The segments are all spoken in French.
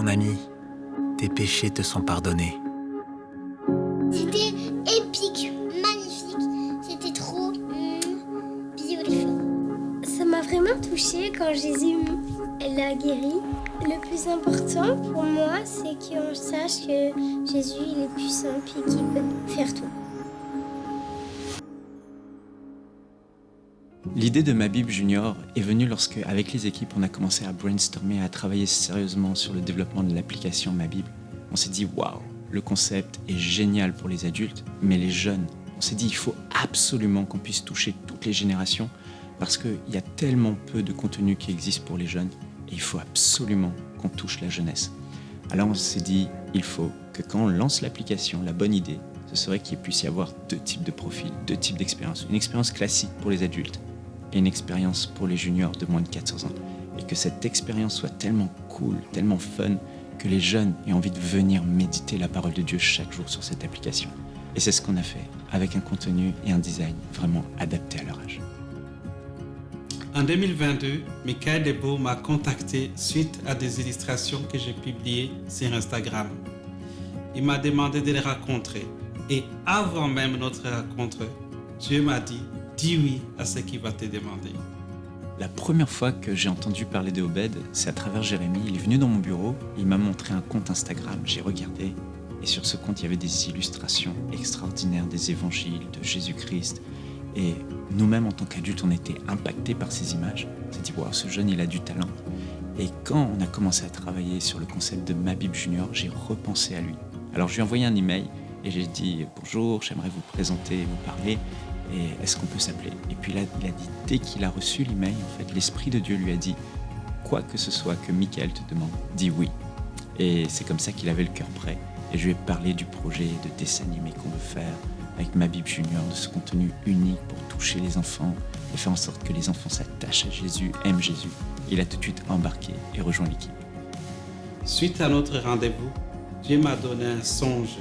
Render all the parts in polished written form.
mon ami, tes péchés te sont pardonnés. C'était épique, magnifique. C'était trop beautiful. Ça m'a vraiment touchée quand Jésus l'a guéri. Le plus important pour moi, c'est qu'on sache que Jésus il est puissant et qu'il peut faire tout. L'idée de Ma Bible Junior est venue lorsque, avec les équipes, on a commencé à brainstormer, à travailler sérieusement sur le développement de l'application Ma Bible. On s'est dit, waouh, le concept est génial pour les adultes, mais les jeunes, on s'est dit, il faut absolument qu'on puisse toucher toutes les générations parce qu'il y a tellement peu de contenu qui existe pour les jeunes et il faut absolument qu'on touche la jeunesse. Alors on s'est dit, il faut que quand on lance l'application, la bonne idée, ce serait qu'il puisse y avoir deux types de profils, deux types d'expériences. Une expérience classique pour les adultes et une expérience pour les juniors de moins de 14 ans. Et que cette expérience soit tellement cool, tellement fun, que les jeunes aient envie de venir méditer la parole de Dieu chaque jour sur cette application. Et c'est ce qu'on a fait, avec un contenu et un design vraiment adapté à leur âge. En 2022, Michael Debo m'a contacté suite à des illustrations que j'ai publiées sur Instagram. Il m'a demandé de les rencontrer. Et avant même notre rencontre, Dieu m'a dit, dis oui à ce qu'il va te demander. La première fois que j'ai entendu parler de Obed, c'est à travers Jérémy. Il est venu dans mon bureau, il m'a montré un compte Instagram, j'ai regardé, et sur ce compte, il y avait des illustrations extraordinaires des évangiles, de Jésus-Christ. Et nous-mêmes, en tant qu'adultes, on était impactés par ces images. On s'est dit, wow, ce jeune, il a du talent. Et quand on a commencé à travailler sur le concept de Ma Bible Junior, j'ai repensé à lui. Alors, je lui ai envoyé un email et j'ai dit, bonjour, j'aimerais vous présenter, vous parler. Et est-ce qu'on peut s'appeler ? Et puis là, il a dit, dès qu'il a reçu l'email, en fait, l'Esprit de Dieu lui a dit, quoi que ce soit que Michael te demande, dis oui. Et c'est comme ça qu'il avait le cœur prêt. Et je lui ai parlé du projet de dessin animé qu'on veut faire avec Ma Bible Junior, de ce contenu unique pour toucher les enfants et faire en sorte que les enfants s'attachent à Jésus, aiment Jésus. Il a tout de suite embarqué et rejoint l'équipe. Suite à notre rendez-vous, Dieu m'a donné un songe.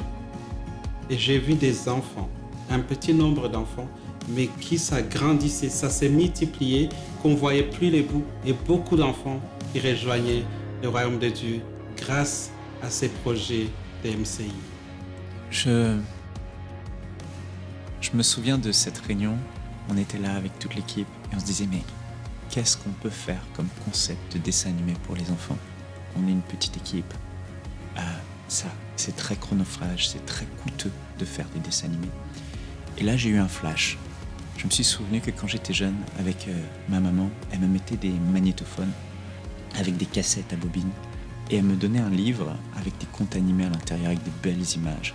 Et j'ai vu des enfants, un petit nombre d'enfants, mais qui s'agrandissaient, ça s'est multiplié, qu'on ne voyait plus les bouts, et beaucoup d'enfants qui rejoignaient le royaume de Dieu grâce à ces projets de MCI. Je me souviens de cette réunion, on était là avec toute l'équipe et on se disait, mais qu'est-ce qu'on peut faire comme concept de dessin animé pour les enfants ? On est une petite équipe. Ça, c'est très chronophage, c'est très coûteux de faire des dessins animés. Et là, j'ai eu un flash. Je me suis souvenu que quand j'étais jeune, avec ma maman, elle me mettait des magnétophones avec des cassettes à bobine et elle me donnait un livre avec des contes animés à l'intérieur avec des belles images.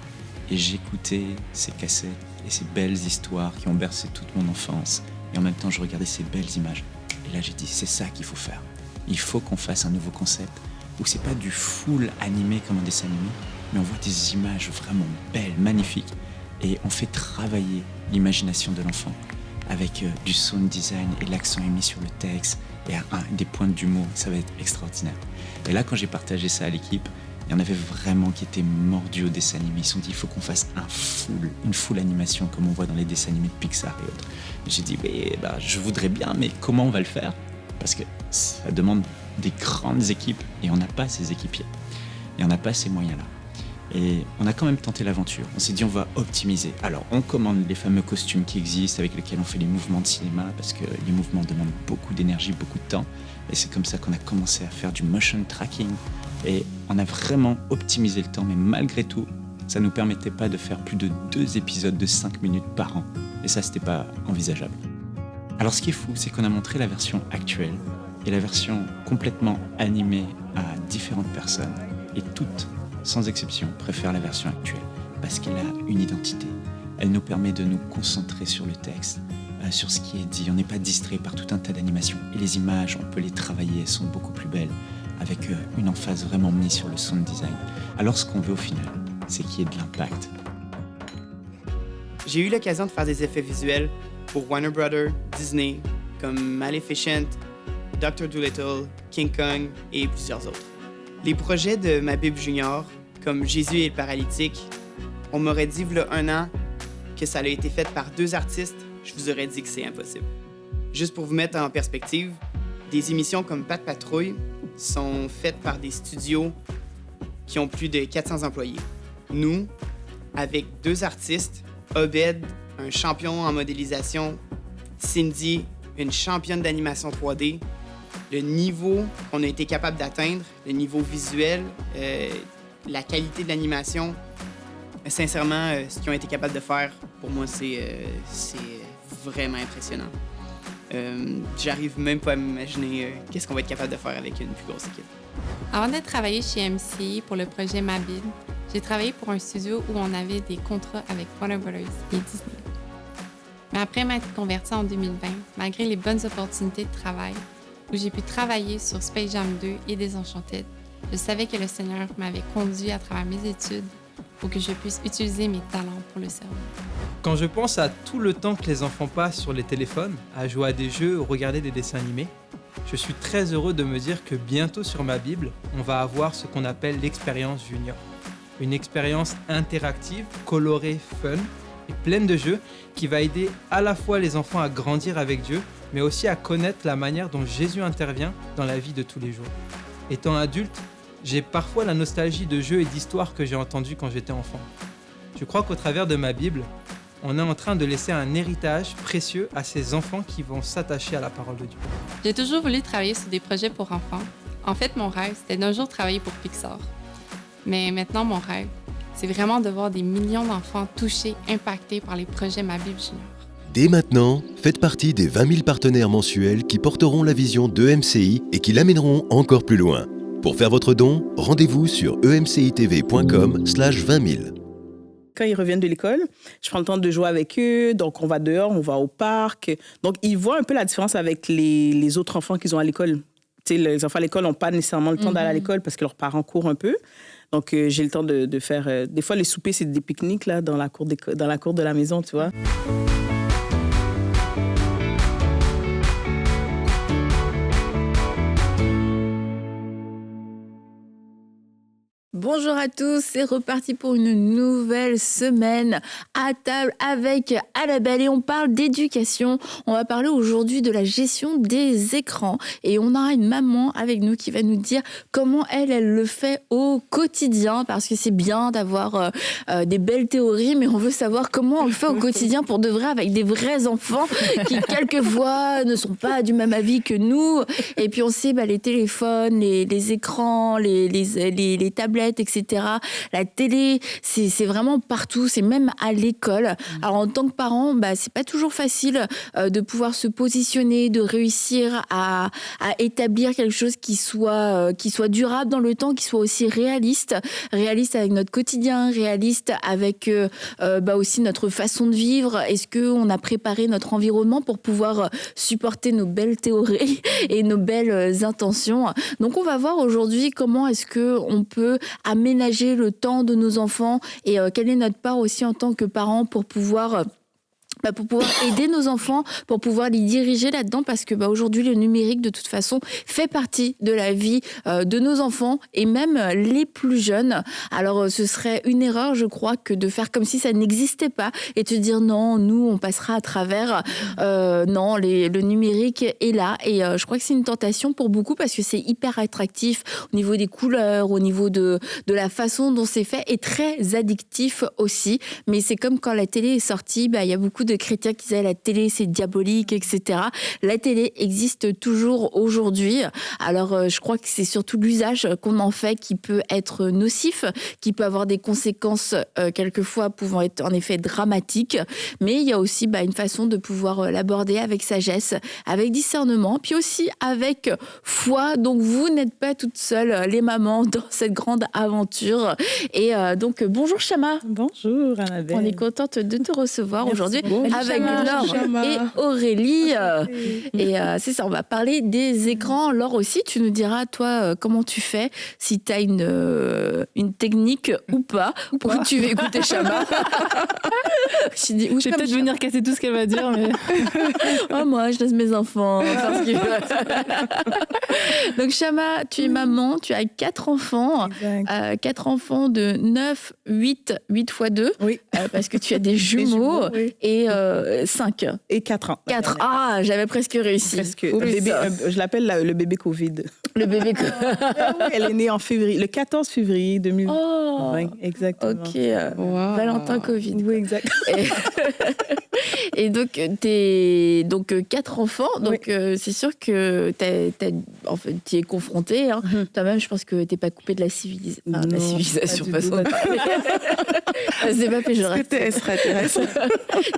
Et j'écoutais ces cassettes et ces belles histoires qui ont bercé toute mon enfance. Et en même temps, je regardais ces belles images. Et là, j'ai dit, c'est ça qu'il faut faire. Il faut qu'on fasse un nouveau concept où c'est pas du full animé comme un dessin animé, mais on voit des images vraiment belles, magnifiques. Et on fait travailler l'imagination de l'enfant avec du sound design et l'accent est mis sur le texte et des pointes d'humour. Ça va être extraordinaire. Et là, quand j'ai partagé ça à l'équipe, il y en avait vraiment qui étaient mordus au dessin animé. Ils se sont dit, il faut qu'on fasse une full animation comme on voit dans les dessins animés de Pixar et autres. Et j'ai dit, je voudrais bien, mais comment on va le faire ? Parce que ça demande des grandes équipes et on n'a pas ces équipiers. Et on n'a pas ces moyens-là. Et on a quand même tenté l'aventure. On s'est dit, on va optimiser. Alors, on commande les fameux costumes qui existent avec lesquels on fait les mouvements de cinéma parce que les mouvements demandent beaucoup d'énergie, beaucoup de temps. Et c'est comme ça qu'on a commencé à faire du motion tracking. Et on a vraiment optimisé le temps, mais malgré tout, ça ne nous permettait pas de faire plus de 2 épisodes de 5 minutes par an. Et ça, c'était pas envisageable. Alors, ce qui est fou, c'est qu'on a montré la version actuelle et la version complètement animée à différentes personnes. Et toutes, sans exception, préfèrent la version actuelle parce qu'elle a une identité. Elle nous permet de nous concentrer sur le texte, sur ce qui est dit. On n'est pas distrait par tout un tas d'animations. Et les images, on peut les travailler, elles sont beaucoup plus belles, avec une emphase vraiment mise sur le sound design. Alors, ce qu'on veut au final, c'est qu'il y ait de l'impact. J'ai eu l'occasion de faire des effets visuels pour Warner Brothers, Disney, comme Maleficent, Dr. Dolittle, King Kong et plusieurs autres. Les projets de Ma Bible Junior, comme Jésus et le paralytique, on m'aurait dit, il y a 1 an, que ça a été fait par 2 artistes, je vous aurais dit que c'est impossible. Juste pour vous mettre en perspective, des émissions comme Pat' Patrouille sont faites par des studios qui ont plus de 400 employés. Nous, avec 2 artistes, Obed, un champion en modélisation, Cindy, une championne d'animation 3D, le niveau qu'on a été capable d'atteindre, le niveau visuel, la qualité de l'animation, sincèrement, ce qu'ils ont été capables de faire, pour moi, c'est vraiment impressionnant. J'arrive même pas à m'imaginer qu'est-ce qu'on va être capable de faire avec une plus grosse équipe. Avant de travailler chez MCI pour le projet Ma Bible, j'ai travaillé pour un studio où on avait des contrats avec Warner Brothers et Disney. Mais après m'être convertie en 2020, malgré les bonnes opportunités de travail, où j'ai pu travailler sur Space Jam 2 et Désenchanted, je savais que le Seigneur m'avait conduit à travers mes études pour que je puisse utiliser mes talents pour le servir. Quand je pense à tout le temps que les enfants passent sur les téléphones, à jouer à des jeux ou regarder des dessins animés, je suis très heureux de me dire que bientôt sur ma Bible, on va avoir ce qu'on appelle l'expérience junior. Une expérience interactive, colorée, fun et pleine de jeux qui va aider à la fois les enfants à grandir avec Dieu, mais aussi à connaître la manière dont Jésus intervient dans la vie de tous les jours. Étant adulte, j'ai parfois la nostalgie de jeux et d'histoires que j'ai entendus quand j'étais enfant. Je crois qu'au travers de ma Bible, on est en train de laisser un héritage précieux à ces enfants qui vont s'attacher à la parole de Dieu. J'ai toujours voulu travailler sur des projets pour enfants. En fait, mon rêve, c'était d'un jour travailler pour Pixar. Mais maintenant, mon rêve, c'est vraiment de voir des millions d'enfants touchés, impactés par les projets Ma Bible Junior. Dès maintenant, faites partie des 20 000 partenaires mensuels qui porteront la vision d'EMCI et qui l'amèneront encore plus loin. Pour faire votre don, rendez-vous sur emcitv.com/20 000. Quand ils reviennent de l'école, je prends le temps de jouer avec eux. Donc, on va dehors, on va au parc. Donc, ils voient un peu la différence avec les autres enfants qu'ils ont à l'école. Tu sais, les enfants à l'école n'ont pas nécessairement le temps d'aller à l'école parce que leurs parents courent un peu. Donc, j'ai le temps de faire... des fois, les soupers, c'est des pique-niques là, dans la cour de la maison, tu vois. Bonjour à tous, c'est reparti pour une nouvelle semaine à table avec Annabelle et on parle d'éducation. On va parler aujourd'hui de la gestion des écrans et on aura une maman avec nous qui va nous dire comment elle le fait au quotidien parce que c'est bien d'avoir des belles théories mais on veut savoir comment on le fait au quotidien pour de vrai avec des vrais enfants qui quelquefois ne sont pas du même avis que nous et puis on sait les téléphones, les écrans, les tablettes, etc. La télé, c'est vraiment partout, c'est même à l'école. Alors en tant que parent, c'est pas toujours facile de pouvoir se positionner, de réussir à établir quelque chose qui soit durable dans le temps, qui soit aussi réaliste avec notre quotidien, réaliste avec aussi notre façon de vivre. Est-ce qu'on a préparé notre environnement pour pouvoir supporter nos belles théories et nos belles intentions? Donc on va voir aujourd'hui comment est-ce qu'on peut aménager le temps de nos enfants et quelle est notre part aussi en tant que parents pour pouvoir aider nos enfants, pour pouvoir les diriger là-dedans parce que aujourd'hui le numérique de toute façon fait partie de la vie de nos enfants et même les plus jeunes. Alors ce serait une erreur je crois que de faire comme si ça n'existait pas et de se dire non, nous on passera à travers. Non, le numérique est là et je crois que c'est une tentation pour beaucoup parce que c'est hyper attractif au niveau des couleurs, au niveau de la façon dont c'est fait et très addictif aussi. Mais c'est comme quand la télé est sortie, il y a beaucoup de chrétiens qui disaient la télé c'est diabolique, etc. La télé existe toujours aujourd'hui. Alors je crois que c'est surtout l'usage qu'on en fait qui peut être nocif, qui peut avoir des conséquences quelquefois pouvant être en effet dramatiques. Mais il y a aussi une façon de pouvoir l'aborder avec sagesse, avec discernement, puis aussi avec foi. Donc vous n'êtes pas toutes seules, les mamans, dans cette grande aventure. Et donc bonjour Chama. Bonjour Annabelle. On est contente de te recevoir aujourd'hui. Avec Chama, Laure et Aurélie. Et c'est ça, on va parler des écrans. Laure aussi, tu nous diras, toi, comment tu fais, si tu as une technique ou pas, où tu veux écouter Chama. Je vais peut-être venir casser tout ce qu'elle va dire. Mais... moi, je laisse mes enfants faire ce qu'ils veulent. Donc Chama, tu es maman, tu as 4 enfants. 4 enfants de 9, 8 x 2. Oui. Parce que tu as des jumeaux. Oui. Et 5. Et 4 ans. 4. Ah, j'avais presque réussi. Presque. Bébé, je l'appelle le bébé Covid. Le bébé. Oui, elle est née en février, le 14 février 2020. Oh, exactement. ok. Valentin Covid. Oui, exact. Et donc, t'es donc 4 enfants. Donc, c'est sûr que tu es confronté. Hein. Toi-même, je pense que t'es pas coupé de la civilisation. Enfin, la civilisation, façon de parler. C'est pas péjoratif. T'es extraterrestre.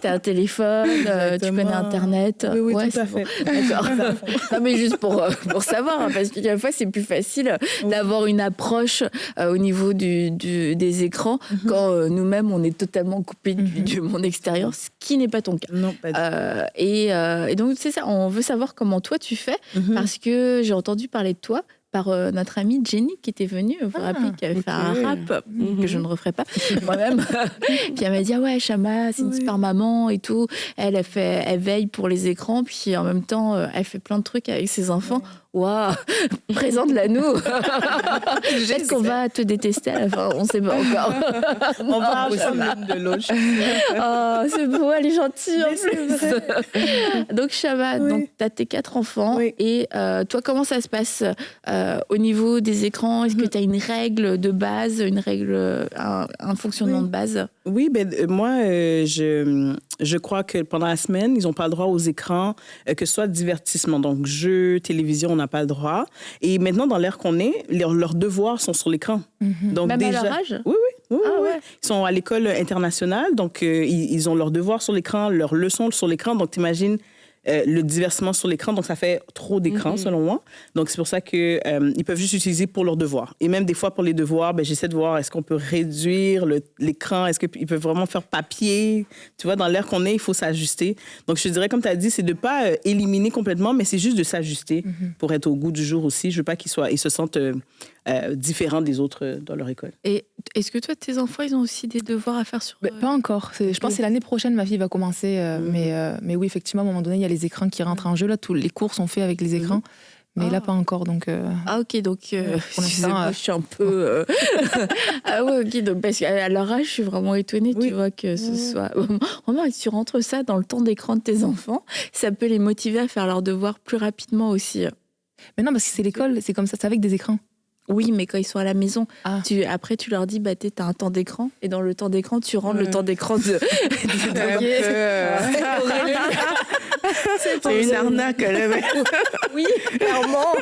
T'as un téléphone, tu connais Internet. Oui, tout à fait. D'accord. Non, mais juste pour savoir, hein, parce que des fois, c'est plus facile d'avoir une approche au niveau des écrans quand nous-mêmes, on est totalement coupés du monde extérieur, ce qui n'est pas ton cas. Non, pas du tout. Et donc, c'est ça, on veut savoir comment toi, tu fais, parce que j'ai entendu parler de toi par notre amie Jenny qui était venue vous rappeler, qui avait fait un rap que je ne referai pas moi-même. Puis elle m'a dit ouais, Chama, c'est une super maman et tout. Elle veille pour les écrans, puis en même temps elle fait plein de trucs avec ses enfants. Waouh, présente-la nous. Peut-être qu'on va te détester à la fin, on ne sait pas encore. On va ensemble l'une de l'autre. Oh, c'est beau, elle est gentille en plus. Donc Chama, donc tu as tes 4 enfants et toi, comment ça se passe au niveau des écrans? Est-ce que tu as une règle de base, un fonctionnement de base? Oui, moi, je crois que pendant la semaine, ils n'ont pas le droit aux écrans, que ce soit divertissement, donc jeux, télévision, on n'a pas le droit. Et maintenant, dans l'ère qu'on est, leurs devoirs sont sur l'écran. Donc même déjà, à leur âge? Oui. Ils sont à l'école internationale, donc ils ont leurs devoirs sur l'écran, leurs leçons sur l'écran. Donc t'imagines le divertissement sur l'écran, donc ça fait trop d'écran selon moi. Donc c'est pour ça que ils peuvent juste utiliser pour leurs devoirs. Et même des fois pour les devoirs, j'essaie de voir est-ce qu'on peut réduire l'écran, est-ce qu'ils peuvent vraiment faire papier. Tu vois, dans l'ère qu'on est, il faut s'ajuster. Donc je te dirais, comme tu as dit, c'est de pas éliminer complètement, mais c'est juste de s'ajuster pour être au goût du jour aussi. Je veux pas ils se sentent différents des autres dans leur école. Et est-ce que toi, tes enfants, ils ont aussi des devoirs à faire sur... Pas encore. Je pense que c'est l'année prochaine, ma fille va commencer. Mais oui, effectivement, à un moment donné, il y a les écrans qui rentrent en jeu. Là, tous les cours sont faits avec les écrans. Mais là, pas encore. Donc, Ah, ok, donc pour l'instant, je suis un peu... Ah ouais, ok, donc, parce qu'à leur âge, je suis vraiment étonnée, tu vois, que ce soit... Vraiment, si tu rentres ça dans le temps d'écran de tes enfants, ça peut les motiver à faire leurs devoirs plus rapidement aussi. Mais non, parce que c'est l'école, c'est comme ça, c'est avec des écrans. Oui, mais quand ils sont à la maison, après tu leur dis, t'as un temps d'écran, et dans le temps d'écran, tu rentres le temps d'écran de... C'est une arnaque, le mec. Oui, clairement.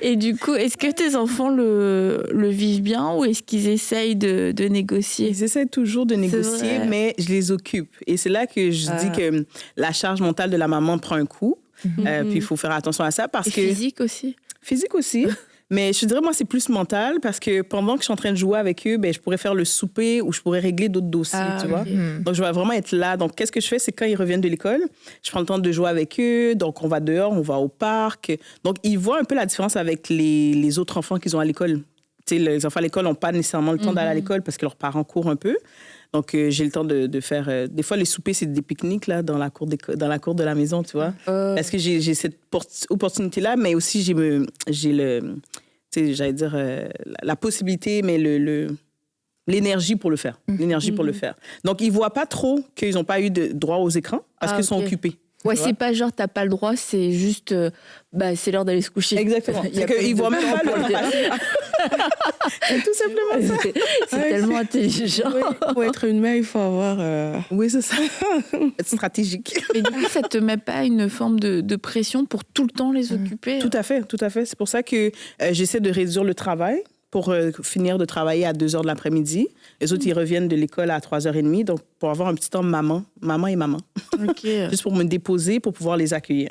Et du coup, est-ce que tes enfants le vivent bien ou est-ce qu'ils essayent de négocier? Ils essayent toujours de négocier, mais je les occupe. Et c'est là que je dis que la charge mentale de la maman prend un coup. Puis il faut faire attention à ça parce que... Physique aussi. Physique aussi. Mais je te dirais, moi, c'est plus mental parce que pendant que je suis en train de jouer avec eux, je pourrais faire le souper ou je pourrais régler d'autres dossiers, tu vois. Donc, je vais vraiment être là. Donc, qu'est-ce que je fais? C'est quand ils reviennent de l'école, je prends le temps de jouer avec eux. Donc, on va dehors, on va au parc. Donc, ils voient un peu la différence avec les autres enfants qu'ils ont à l'école. Tu sais, les enfants à l'école n'ont pas nécessairement le temps d'aller à l'école parce que leurs parents courent un peu. Donc, j'ai le temps de faire... des fois, les soupers, c'est des pique-niques là, dans la cour de la maison, tu vois. Parce que j'ai cette opportunité-là, mais aussi, j'ai le... Tu sais, j'allais dire la possibilité, mais l'énergie pour le faire. L'énergie pour le faire. Donc, ils ne voient pas trop qu'ils n'ont pas eu de droit aux écrans parce qu'ils sont occupés. Ouais, c'est pas genre t'as pas le droit, c'est juste c'est l'heure d'aller se coucher. Exactement. C'est qu'ils voient même pas le droit. C'est tout simplement ça. C'est tellement intelligent. Oui, pour être une mère, il faut avoir... Oui, c'est ça. Être stratégique. Mais du coup, ça te met pas une forme de pression pour tout le temps les occuper? Tout à fait, tout à fait. C'est pour ça que j'essaie de réduire le travail pour finir de travailler à 2h de l'après-midi. Les autres, ils reviennent de l'école à 3h30. Donc, pour avoir un petit temps maman et maman. Okay. Juste pour me déposer, pour pouvoir les accueillir.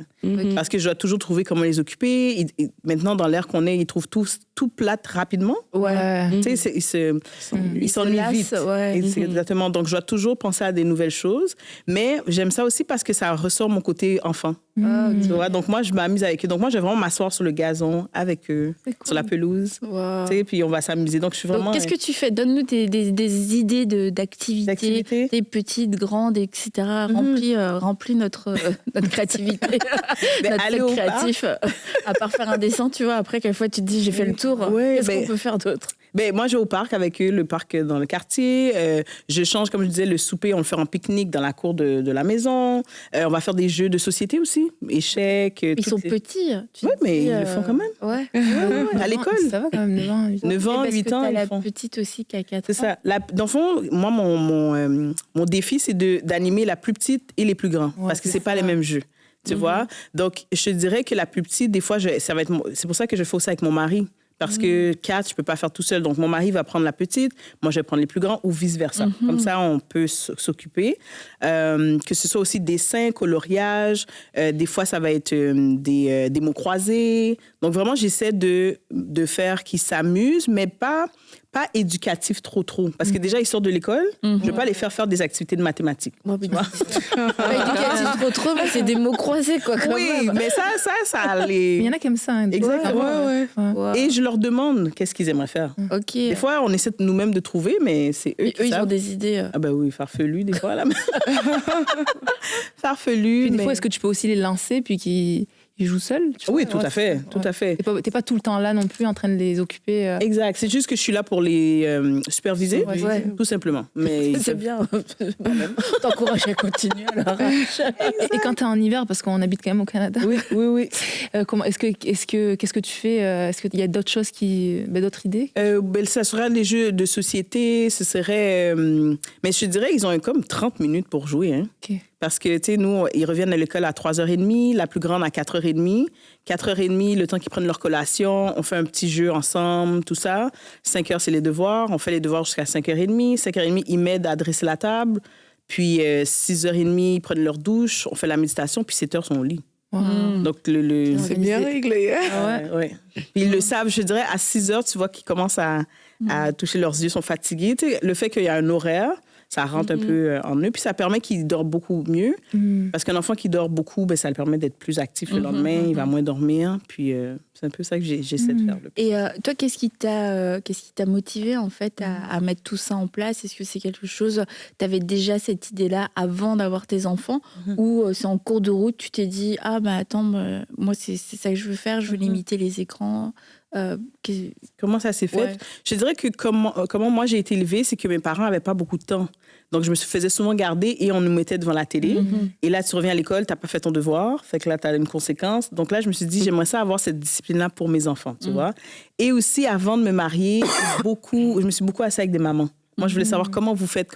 Parce que je dois toujours trouver comment les occuper. Maintenant, dans l'ère qu'on est, ils trouvent tout plate rapidement. Ouais. Tu sais, ils s'ennuient vite. Ouais. Exactement. Donc, je dois toujours penser à des nouvelles choses. Mais j'aime ça aussi parce que ça ressort mon côté enfant. Tu vois? Donc, moi, je m'amuse avec eux. Donc, moi, je vais vraiment m'asseoir sur le gazon avec eux, sur la pelouse. Wow. Tu sais, puis on va s'amuser. Donc, je suis vraiment... Qu'est-ce que tu fais? Donne-nous des idées d'activités, des petites, grandes, etc. Remplis notre créativité, notre truc créatif. À part faire un dessin, tu vois, après, quelquefois, tu te dis, j'ai fait le tour. Ouais, Qu'est-ce qu'on peut faire d'autre? Ben, moi, je vais au parc avec eux, le parc dans le quartier. Je change, comme je disais, le souper, on le fait en pique-nique dans la cour de la maison. On va faire des jeux de société aussi, échecs. Ils sont petits. Oui, mais ils le font quand même. Ouais. À l'école. Ça va quand même, 9 ans, 8 ans. 9 ans, 8 ans, t'as ils la font. petite aussi qui a 4 ans. C'est ça. Dans le fond, moi, mon défi, c'est d'animer la plus petite et les plus grands. Parce que c'est pas les mêmes jeux. Tu vois? Donc, je te dirais que la plus petite, des fois, c'est pour ça que je fais ça avec mon mari. Parce que 4, je peux pas faire tout seul. Donc, mon mari va prendre la petite, moi, je vais prendre les plus grands ou vice-versa. Comme ça, on peut s'occuper. Que ce soit aussi dessin, coloriage. Des fois, ça va être des mots croisés. Donc, vraiment, j'essaie de faire qu'ils s'amusent, mais pas éducatif trop. Parce que déjà, ils sortent de l'école. Je vais pas les faire des activités de mathématiques. Pas éducatif trop, mais c'est des mots croisés, quoi. Oui, mais ça les... Il y en a qui aiment ça. Hein, exactement. Ouais. Et je leur demande qu'est-ce qu'ils aimeraient faire. Ok. Des fois, on essaie nous-mêmes de trouver, mais c'est eux qui savent. Ils ont des idées. Ah ben oui, farfelus, des fois, là. Farfelus. Des fois, est-ce que tu peux aussi les lancer, puis qu'ils jouent seuls? Oui, tout à fait. T'es pas tout le temps là non plus en train de les occuper. Exact. C'est juste que je suis là pour les superviser, tout simplement. Mais c'est bien. T'encourages à continuer alors. Et quand t'es en hiver, parce qu'on habite quand même au Canada. Oui. Qu'est-ce que tu fais? Est-ce qu'il y a d'autres choses d'autres idées? Ça sera les jeux de société. Ce serait. Mais je te dirais, ils ont comme 30 minutes pour jouer. Hein. OK. Parce que, tu sais, nous, ils reviennent à l'école à 3h30, la plus grande à 4h30. 4h30, le temps qu'ils prennent leur collation, on fait un petit jeu ensemble, tout ça. 5h, c'est les devoirs. On fait les devoirs jusqu'à 5h30. 5h30, ils m'aident à dresser la table. Puis 6h30, ils prennent leur douche, on fait la méditation, puis 7h, ils sont au lit. Wow. Donc, c'est bien réglé. Ouais. Puis ils le savent, je dirais, à 6h, tu vois qu'ils commencent à toucher leurs yeux, sont fatigués. Tu sais, le fait qu'il y a un horaire, ça rentre un peu en eux. Puis ça permet qu'ils dorment beaucoup mieux. Parce qu'un enfant qui dort beaucoup, ça le permet d'être plus actif le lendemain. Il va moins dormir. Puis c'est un peu ça que j'essaie de faire. Et toi, qu'est-ce qui t'a motivé, en fait, à mettre tout ça en place? Est-ce que c'est quelque chose... Tu avais déjà cette idée-là avant d'avoir tes enfants? Ou c'est en cours de route, tu t'es dit, ah, attends, moi, c'est ça que je veux faire. Je veux limiter les écrans. Comment ça s'est fait? Je dirais que comment moi j'ai été élevée, c'est que mes parents n'avaient pas beaucoup de temps. Donc, je me faisais souvent garder et on nous mettait devant la télé. Et là, tu reviens à l'école, tu n'as pas fait ton devoir. Fait que là, tu as une conséquence. Donc là, je me suis dit, j'aimerais ça avoir cette discipline-là pour mes enfants, tu vois. Et aussi, avant de me marier, je me suis beaucoup assise avec des mamans. Moi, je voulais savoir comment vous faites.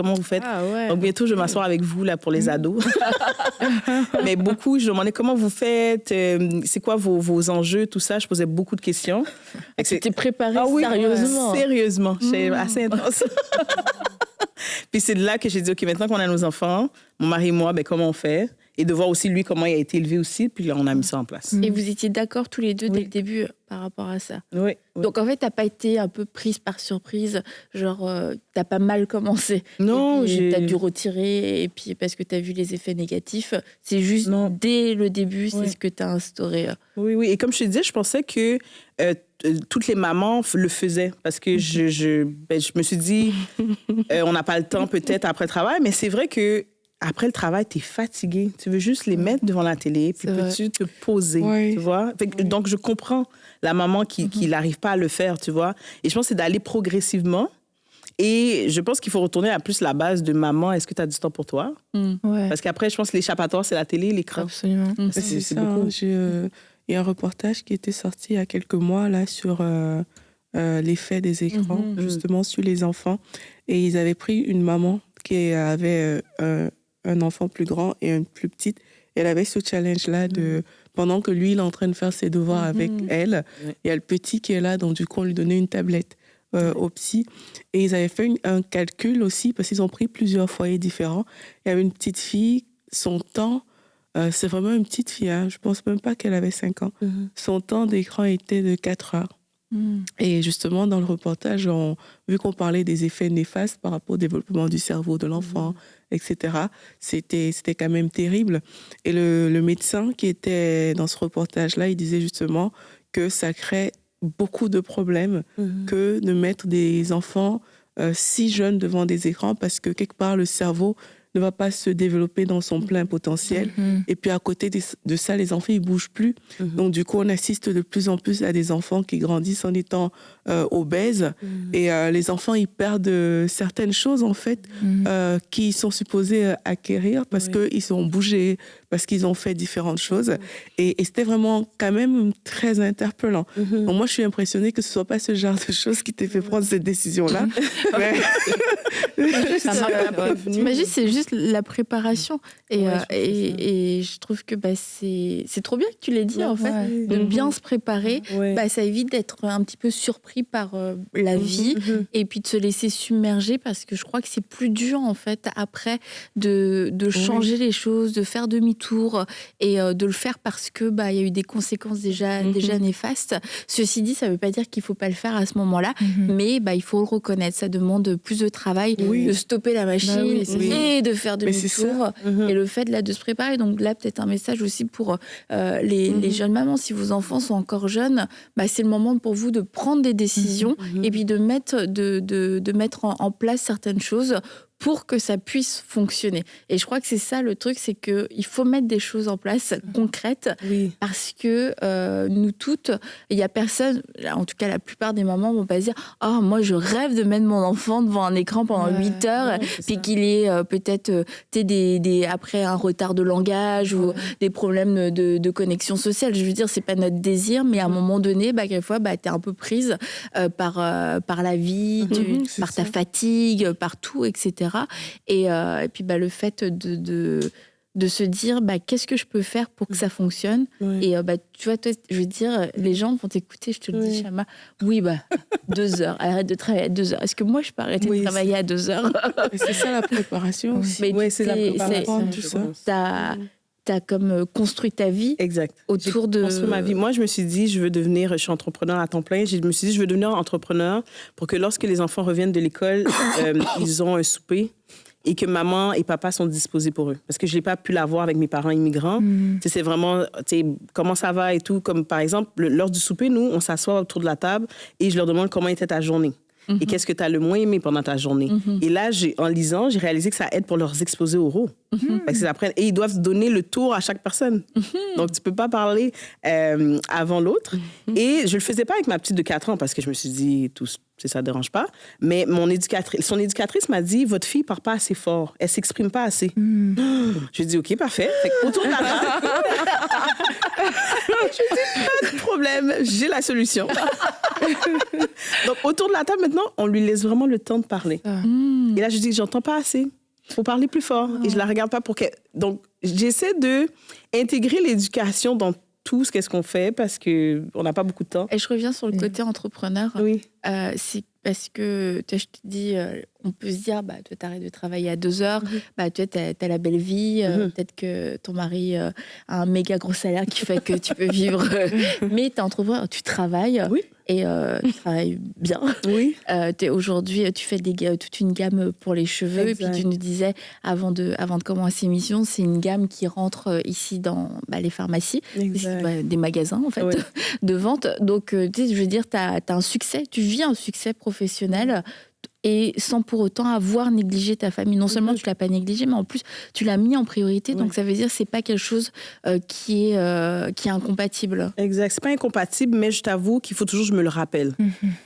Ah ouais. Donc, bientôt, je vais m'asseoir avec vous là, pour les ados. Mais beaucoup, je demandais comment vous faites, c'est quoi vos enjeux, tout ça. Je posais beaucoup de questions. Tu t'es préparée sérieusement. Sérieusement. C'est assez intense. Puis c'est de là que j'ai dit, OK, maintenant qu'on a nos enfants, mon mari et moi, comment on fait? Et de voir aussi, lui, comment il a été élevé aussi. Puis là, on a mis ça en place. Et vous étiez d'accord tous les deux dès le début par rapport à ça? Oui. Donc, en fait, t'as pas été un peu prise par surprise? Genre, t'as pas mal commencé? Non, t'as dû retirer, et puis parce que t'as vu les effets négatifs. C'est juste, dès le début, c'est ce que t'as instauré. Oui. Et comme je te disais, je pensais que toutes les mamans le faisaient. Parce que je me suis dit, on n'a pas le temps peut-être après le travail, mais c'est vrai que après le travail, tu es fatigué. Tu veux juste les mettre devant la télé, puis peux-tu te poser, tu vois? Donc, je comprends la maman qui n'arrive pas à le faire, tu vois? Et je pense que c'est d'aller progressivement. Et je pense qu'il faut retourner à plus la base de maman. Est-ce que tu as du temps pour toi? Parce qu'après, je pense que l'échappatoire, c'est la télé, l'écran. Absolument. C'est beaucoup. Il y a un reportage qui était sorti il y a quelques mois là, sur l'effet des écrans, justement, sur les enfants. Et ils avaient pris une maman qui avait un enfant plus grand et une plus petite. Elle avait ce challenge-là pendant que lui, il est en train de faire ses devoirs avec elle, il y a le petit qui est là, donc du coup, on lui donnait une tablette au psy. Et ils avaient fait un calcul aussi, parce qu'ils ont pris plusieurs foyers différents. Il y avait une petite fille, son temps, c'est vraiment une petite fille, hein, je ne pense même pas qu'elle avait 5 ans. Son temps d'écran était de 4 heures. Et justement, dans le reportage, vu qu'on parlait des effets néfastes par rapport au développement du cerveau de l'enfant, etc., c'était quand même terrible. Et le médecin qui était dans ce reportage-là, il disait justement que ça crée beaucoup de problèmes que de mettre des enfants si jeunes devant des écrans, parce que quelque part, le cerveau ne va pas se développer dans son plein potentiel. Et puis à côté de ça, les enfants, ils bougent plus. Donc du coup, on assiste de plus en plus à des enfants qui grandissent en étant obèses. Et les enfants, ils perdent certaines choses, en fait, qu'ils sont supposés acquérir parce qu'ils ont bougé, parce qu'ils ont fait différentes choses. Et c'était vraiment quand même très interpellant. Donc, moi, je suis impressionnée que ce ne soit pas ce genre de choses qui t'ait fait prendre cette décision-là. T'imagines, c'est juste la préparation. Et je trouve que c'est trop bien que tu l'aies dit, en fait, de bien se préparer. Ça évite d'être un petit peu surpris par la vie et puis de se laisser submerger, parce que je crois que c'est plus dur, en fait, après, de changer les choses, de faire demi-tour et de le faire parce que y a eu des conséquences déjà néfastes. Ceci dit, ça ne veut pas dire qu'il ne faut pas le faire à ce moment-là, mais il faut le reconnaître. Ça demande plus de travail, de stopper la machine et de faire demi-tour. Et le fait de se préparer. Donc là, peut-être un message aussi pour les jeunes mamans. Si vos enfants sont encore jeunes, c'est le moment pour vous de prendre des décisions et puis de mettre en place certaines choses pour que ça puisse fonctionner. Et je crois que c'est ça le truc, c'est qu'il faut mettre des choses en place concrètes, parce que nous toutes, il n'y a personne, en tout cas la plupart des mamans vont pas se dire « Oh, moi je rêve de mettre mon enfant devant un écran pendant 8 heures, puis qu'il ait peut-être après un retard de langage ou des problèmes de connexion sociale. » Je veux dire, c'est pas notre désir, mais à un moment donné, quelquefois, t'es un peu prise par la vie, par ta fatigue, par tout, etc. Et puis le fait de se dire qu'est-ce que je peux faire pour que ça fonctionne. Et tu vois, toi, je veux dire, les gens vont t'écouter, je te le dis, Chama, 2 heures, arrête de travailler à 2 heures. Est-ce que moi je peux arrêter de travailler à 2 heures? C'est ça la préparation aussi. C'est la préparation, tout ça. T'as comme construit ta vie autour de... construit ma vie. Moi, je me suis dit, je suis entrepreneur à temps plein. Je me suis dit, je veux devenir entrepreneur pour que lorsque les enfants reviennent de l'école, ils ont un souper et que maman et papa sont disposés pour eux. Parce que je n'ai pas pu l'avoir avec mes parents immigrants. C'est vraiment, comment ça va et tout. Comme par exemple, lors du souper, nous, on s'assoit autour de la table et je leur demande comment était ta journée. Et qu'est-ce que tu as le moins aimé pendant ta journée. Et là, en lisant, j'ai réalisé que ça aide pour leurs exposés oraux. Parce qu'ils apprennent, et ils doivent donner le tour à chaque personne. Donc, tu ne peux pas parler avant l'autre. Et je ne le faisais pas avec ma petite de 4 ans parce que je me suis dit, ça ne dérange pas. Mais son éducatrice m'a dit, votre fille ne parle pas assez fort. Elle ne s'exprime pas assez. Je lui ai dit, OK, parfait. Fait autour de la table, je lui ai dit, pas de problème, j'ai la solution. Donc, autour de la table, maintenant, on lui laisse vraiment le temps de parler. Et là, je dis, j'entends pas assez. Il faut parler plus fort. Et je la regarde pas pour qu'elle... Donc, j'essaie d'intégrer l'éducation dans tout ce qu'on fait parce qu'on n'a pas beaucoup de temps. Et je reviens sur le côté entrepreneur. C'est parce que, je te dis, on peut se dire, toi, t'arrêtes de travailler à 2 heures, toi, t'as la belle vie, peut-être que ton mari a un méga gros salaire qui fait que tu peux vivre, mais t'es entrepreneur, tu travailles. Et tu travailles bien. Aujourd'hui, tu fais toute une gamme pour les cheveux. Et puis tu nous disais, avant de commencer l'émission, c'est une gamme qui rentre ici dans les pharmacies, des magasins en fait, de vente. Donc, je veux dire, tu as un succès, tu vis un succès professionnel. Et sans pour autant avoir négligé ta famille. Non seulement tu ne l'as pas négligé, mais en plus, tu l'as mis en priorité. Donc, ça veut dire que ce n'est pas quelque chose qui est incompatible. Exact. Ce n'est pas incompatible, mais je t'avoue qu'il faut toujours que je me le rappelle.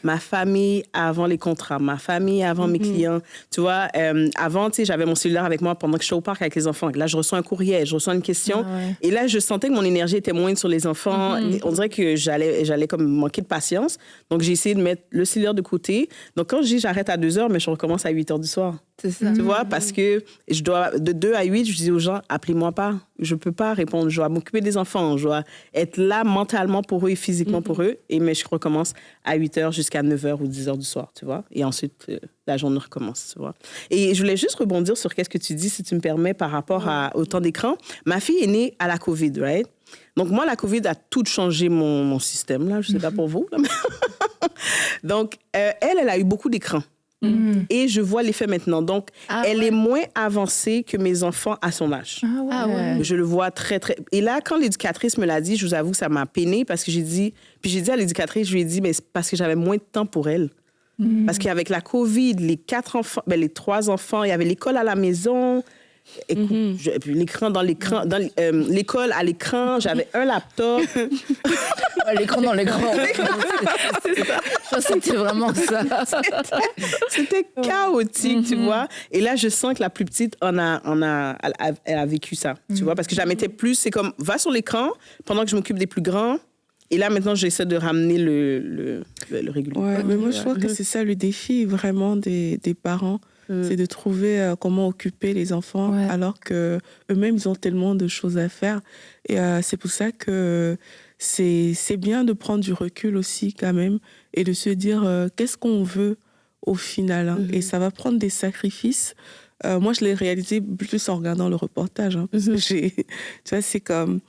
Ma famille avant les contrats, ma famille avant mes clients. Tu vois, avant, j'avais mon cellulaire avec moi pendant que je suis au parc avec les enfants. Là, je reçois un courriel, je reçois une question. Et là, je sentais que mon énergie était moindre sur les enfants. On dirait que j'allais comme manquer de patience. Donc, j'ai essayé de mettre le cellulaire de côté. Donc, quand je dis j'arrête à 2 heures, mais je recommence à 8 heures du soir. C'est ça. Tu vois, parce que je dois, de 2 à 8, je dis aux gens, appelez-moi pas. Je peux pas répondre. Je dois m'occuper des enfants. Je dois être là mentalement pour eux et physiquement pour eux. Mais je recommence à 8 heures jusqu'à 9 heures ou 10 heures du soir, tu vois. Et ensuite, la journée recommence, tu vois. Et je voulais juste rebondir sur qu'est-ce que tu dis, si tu me permets, par rapport au temps d'écran. Ma fille est née à la COVID, right? Donc, moi, la COVID a tout changé mon système, là. Je sais pas pour vous. Donc, elle a eu beaucoup d'écrans. Et je vois l'effet maintenant. Donc, elle est moins avancée que mes enfants à son âge. Je le vois très, très... Et là, quand l'éducatrice me l'a dit, je vous avoue que ça m'a peinée parce que j'ai dit à l'éducatrice, je lui ai dit, mais c'est parce que j'avais moins de temps pour elle. Parce qu'avec la COVID, les 4 enfants, les 3 enfants, il y avait l'école à la maison. Écoute, puis l'écran dans l'école à l'écran, j'avais un laptop. L'écran dans l'écran. C'est ça. Je pense que c'était vraiment ça. C'était chaotique, tu vois. Et là, je sens que la plus petite elle a vécu ça, tu vois, parce que je la mettais plus, c'est comme, va sur l'écran pendant que je m'occupe des plus grands. Et là, maintenant, j'essaie de ramener le régulier. Ouais, mais moi, je crois que c'est ça le défi, vraiment, des parents. C'est de trouver comment occuper les enfants alors qu'eux-mêmes, ils ont tellement de choses à faire. Et c'est pour ça que c'est bien de prendre du recul aussi, quand même, et de se dire qu'est-ce qu'on veut au final. Hein. Et ça va prendre des sacrifices. Moi, je l'ai réalisé plus en regardant le reportage. Hein, parce que tu vois, c'est comme...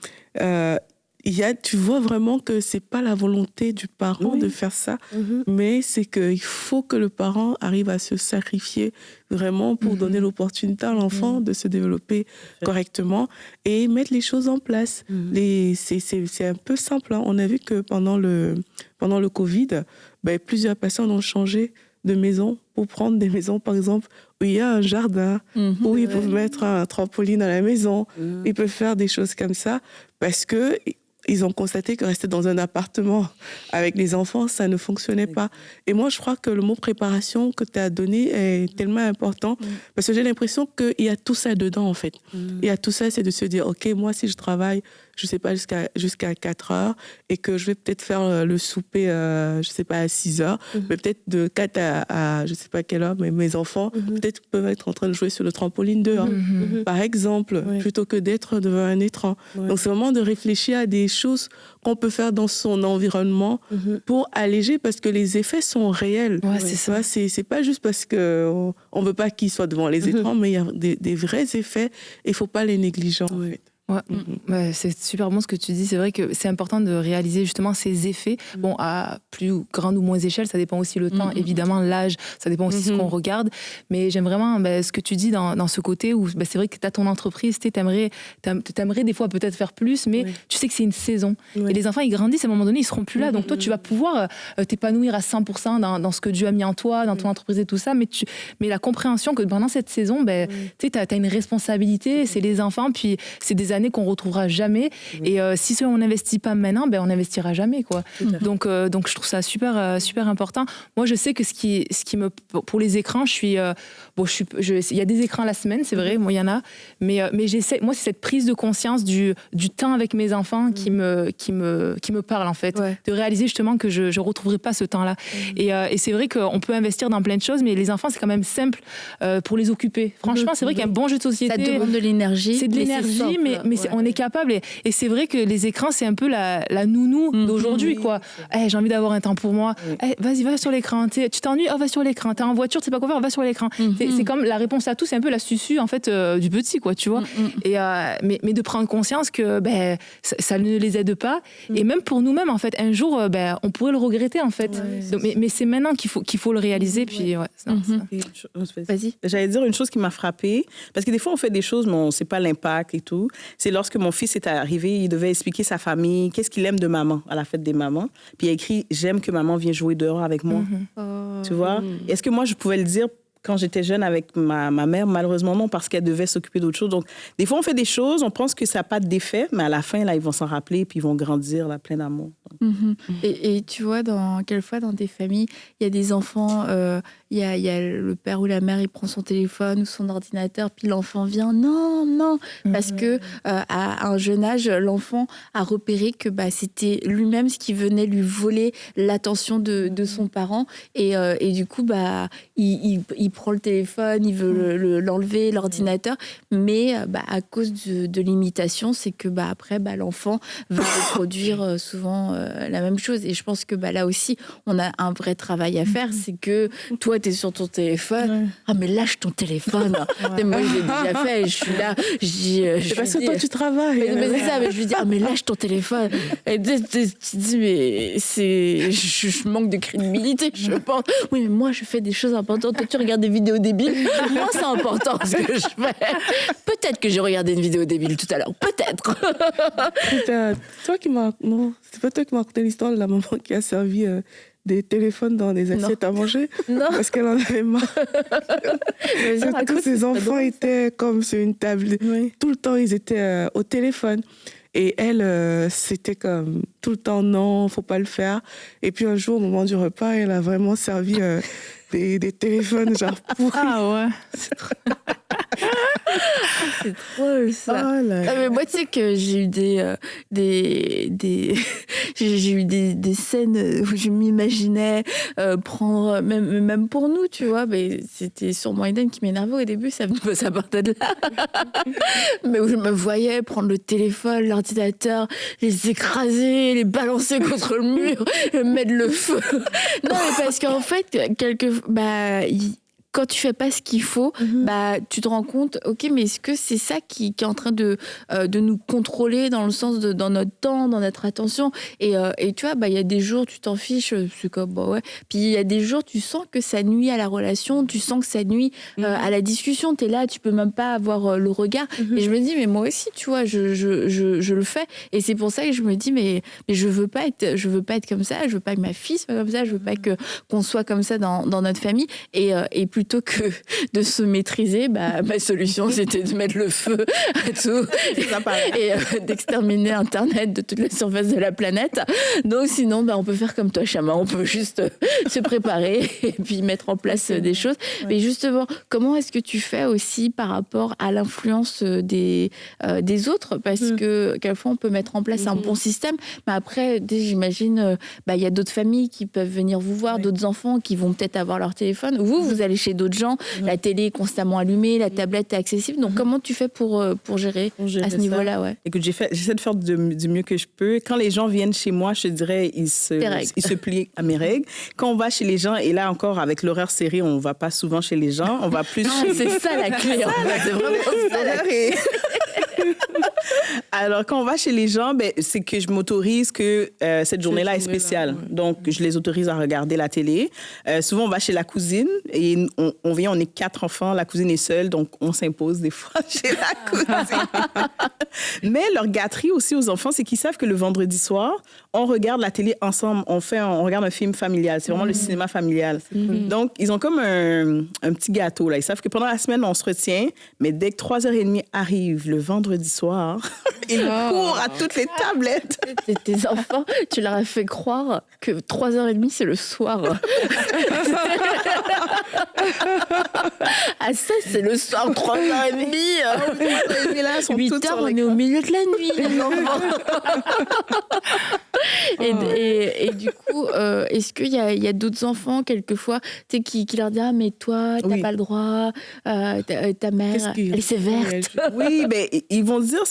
tu vois vraiment que c'est pas la volonté du parent de faire ça, mais c'est qu'il faut que le parent arrive à se sacrifier vraiment pour donner l'opportunité à l'enfant de se développer correctement et mettre les choses en place. C'est un peu simple. Hein. On a vu que pendant le Covid, plusieurs personnes ont changé de maison pour prendre des maisons, par exemple, où il y a un jardin, où ils peuvent mettre un trampoline à la maison, ils peuvent faire des choses comme ça, parce que ils ont constaté que rester dans un appartement avec les enfants, ça ne fonctionnait pas. Et moi, je crois que le mot préparation que tu as donné est tellement important parce que j'ai l'impression qu'il y a tout ça dedans, en fait. Il y a tout ça, c'est de se dire, OK, moi, si je travaille, je sais pas, jusqu'à 4 heures et que je vais peut-être faire le souper, je sais pas, à 6 heures, mais peut-être de 4 à je sais pas quelle heure, mais mes enfants, peut-être peuvent être en train de jouer sur le trampoline dehors, par exemple, plutôt que d'être devant un écran. Donc, c'est vraiment de réfléchir à des choses qu'on peut faire dans son environnement pour alléger, parce que les effets sont réels. C'est ça. C'est pas juste parce qu'on ne veut pas qu'ils soient devant les écrans, mais il y a des vrais effets et il ne faut pas les négliger, en fait. Ouais, c'est super bon ce que tu dis. C'est vrai que c'est important de réaliser justement ces effets. Bon, à plus grande ou moins échelle, ça dépend aussi le temps, évidemment, l'âge, ça dépend aussi ce qu'on regarde. Mais j'aime vraiment ce que tu dis dans ce côté où c'est vrai que tu as ton entreprise, tu aimerais des fois peut-être faire plus, mais tu sais que c'est une saison. Et les enfants, ils grandissent, à un moment donné, ils seront plus là. Donc toi, tu vas pouvoir t'épanouir à 100% dans ce que Dieu a mis en toi, dans ton entreprise et tout ça. Mais la compréhension que pendant cette saison, tu as une responsabilité, c'est les enfants, puis c'est des années qu'on retrouvera jamais. Et si on n'investit pas maintenant, on n'investira jamais, quoi. Donc je trouve ça super super important. Moi, je sais que ce qui me, pour les écrans, il y a des écrans la semaine, c'est vrai, moi il y en a, mais j'essaie. Moi, c'est cette prise de conscience du temps avec mes enfants qui me parle, en fait, de réaliser justement que je retrouverai pas ce temps-là. Et c'est vrai qu'on peut investir dans plein de choses, mais les enfants, c'est quand même simple pour les occuper. Franchement, c'est vrai qu'un bon jeu de société, ça demande de l'énergie. C'est de l'énergie, mais on est capable. Et c'est vrai que les écrans, c'est un peu la nounou d'aujourd'hui, quoi. J'ai envie d'avoir un temps pour moi. Vas-y, va sur l'écran. Tu t'ennuies, va sur l'écran. T'es en voiture, tu sais pas quoi faire, va sur l'écran. C'est comme la réponse à tout, c'est un peu la susu, en fait, du petit, quoi, tu vois. Mais de prendre conscience que ça ne les aide pas. Et même pour nous-mêmes, en fait, un jour, on pourrait le regretter, en fait. Donc, mais c'est maintenant qu'il faut le réaliser. Puis, Vas-y. J'allais dire une chose qui m'a frappée, parce que des fois, on fait des choses, mais on ne sait pas l'impact et tout. C'est lorsque mon fils est arrivé, il devait expliquer sa famille, qu'est-ce qu'il aime de maman, à la fête des mamans. Puis il a écrit « J'aime que maman vienne jouer dehors avec moi ». Tu vois? Est-ce que moi, je pouvais le dire quand j'étais jeune avec ma mère? Malheureusement, non, parce qu'elle devait s'occuper d'autres choses. Donc, des fois, on fait des choses, on pense que ça n'a pas d'effet, mais à la fin, là, ils vont s'en rappeler, puis ils vont grandir, là, plein d'amour. Et tu vois, quelquefois, dans des familles, il y a des enfants, il y a le père ou la mère, il prend son téléphone ou son ordinateur, puis l'enfant vient, non, parce que à un jeune âge, l'enfant a repéré que c'était lui-même ce qui venait lui voler l'attention de son parent, et du coup, il prend le téléphone, il veut l'enlever, l'ordinateur, mais à cause de l'imitation, c'est que après, l'enfant va reproduire souvent la même chose. Et je pense que là aussi, on a un vrai travail à faire. C'est que toi, tu es sur ton téléphone. Ah, mais lâche ton téléphone. Moi, je l'ai déjà fait. Je suis là. C'est parce que toi, tu travailles. Mais c'est ça. Mais je lui dis, mais lâche ton téléphone. Et tu te dis, mais je manque de crédibilité, je pense. Oui, mais moi, je fais des choses importantes. Toi, tu regardes des vidéos débiles. Moi, c'est important ce que je fais. Peut-être que j'ai regardé une vidéo débile tout à l'heure. Peut-être. C'est toi qui m'as... Non, c'est pas toi qui m'as raconté l'histoire de la maman qui a servi des téléphones dans des assiettes à manger. Non. Parce qu'elle en avait marre. Tous ses enfants étaient comme sur une table. Oui. Tout le temps, ils étaient au téléphone. Et elle, c'était comme tout le temps, non, faut pas le faire. Et puis un jour, au moment du repas, elle a vraiment servi des téléphones genre pourris. Ah ouais. C'est drôle ça. Oh là. Ah, mais moi tu sais que j'ai eu j'ai eu des scènes où je m'imaginais prendre même pour nous, tu vois, mais c'était sûrement Eden qui m'énervait au début, ça partait de là. Mais où je me voyais prendre le téléphone, l'ordinateur, les écraser, les balancer contre le mur, mettre le feu. Non mais parce qu'en fait quand tu fais pas ce qu'il faut, tu te rends compte, ok, mais est-ce que c'est ça qui est en train de nous contrôler dans le sens dans notre temps, dans notre attention et tu vois, il y a des jours, tu t'en fiches, c'est comme, ouais. Puis il y a des jours, tu sens que ça nuit à la relation, tu sens que ça nuit à la discussion. T'es là, tu peux même pas avoir le regard. Et je me dis, mais moi aussi, tu vois, je le fais. Et c'est pour ça que je me dis, mais je veux pas être comme ça, je veux pas que ma fille soit comme ça, je veux pas qu'on soit comme ça dans notre famille. Et plutôt que de se maîtriser, ma solution c'était de mettre le feu à tout et d'exterminer Internet de toute la surface de la planète. Donc sinon, on peut faire comme toi, Chama, on peut juste se préparer et puis mettre en place des choses. Ouais. Mais justement, comment est-ce que tu fais aussi par rapport à l'influence des autres? Parce que quelquefois on peut mettre en place un bon système, mais après, j'imagine, il y a d'autres familles qui peuvent venir vous voir, d'autres enfants qui vont peut-être avoir leur téléphone. Vous allez chez d'autres gens, la télé est constamment allumée, la tablette est accessible. Donc, comment tu fais pour gérer à ce niveau-là? Écoute, j'essaie de faire du mieux que je peux. Quand les gens viennent chez moi, je dirais, ils se plient à mes règles. Quand on va chez les gens, et là encore, avec l'horaire serré, on ne va pas souvent chez les gens, on va plus chez... C'est ça la clé, en fait. C'est vraiment ça la clé. Alors, quand on va chez les gens, c'est que je m'autorise que cette journée-là est spéciale. Ouais. Donc, je les autorise à regarder la télé. Souvent, on va chez la cousine et on vient, on est 4 enfants, la cousine est seule, donc on s'impose des fois chez la cousine. Mais leur gâterie aussi aux enfants, c'est qu'ils savent que le vendredi soir, on regarde la télé ensemble, on regarde un film familial. C'est vraiment le cinéma familial. Donc, ils ont comme un petit gâteau, là. Ils savent que pendant la semaine, on se retient, mais dès que 3h30 arrive le vendredi soir, ils courent à toutes les tablettes. Tes enfants, tu leur as fait croire que 3h30, c'est le soir. Ah ça, c'est le soir, 3h30. 8h, on est au milieu de la nuit, les enfants. Et du coup, est-ce qu'il y a d'autres enfants, quelquefois, qui leur disent « Ah, mais toi, t'as pas le droit, ta mère, elle est sévère. » Oui, ils vont dire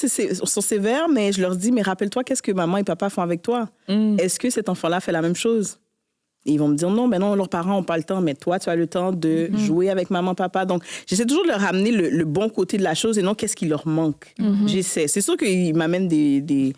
sont sévères, mais je leur dis « Mais rappelle-toi, qu'est-ce que maman et papa font avec toi? Est-ce que cet enfant-là fait la même chose? » Et ils vont me dire non, leurs parents n'ont pas le temps, mais toi, tu as le temps de jouer avec maman, papa. Donc, j'essaie toujours de leur ramener le bon côté de la chose et non qu'est-ce qui leur manque. J'essaie. C'est sûr qu'ils m'amènent des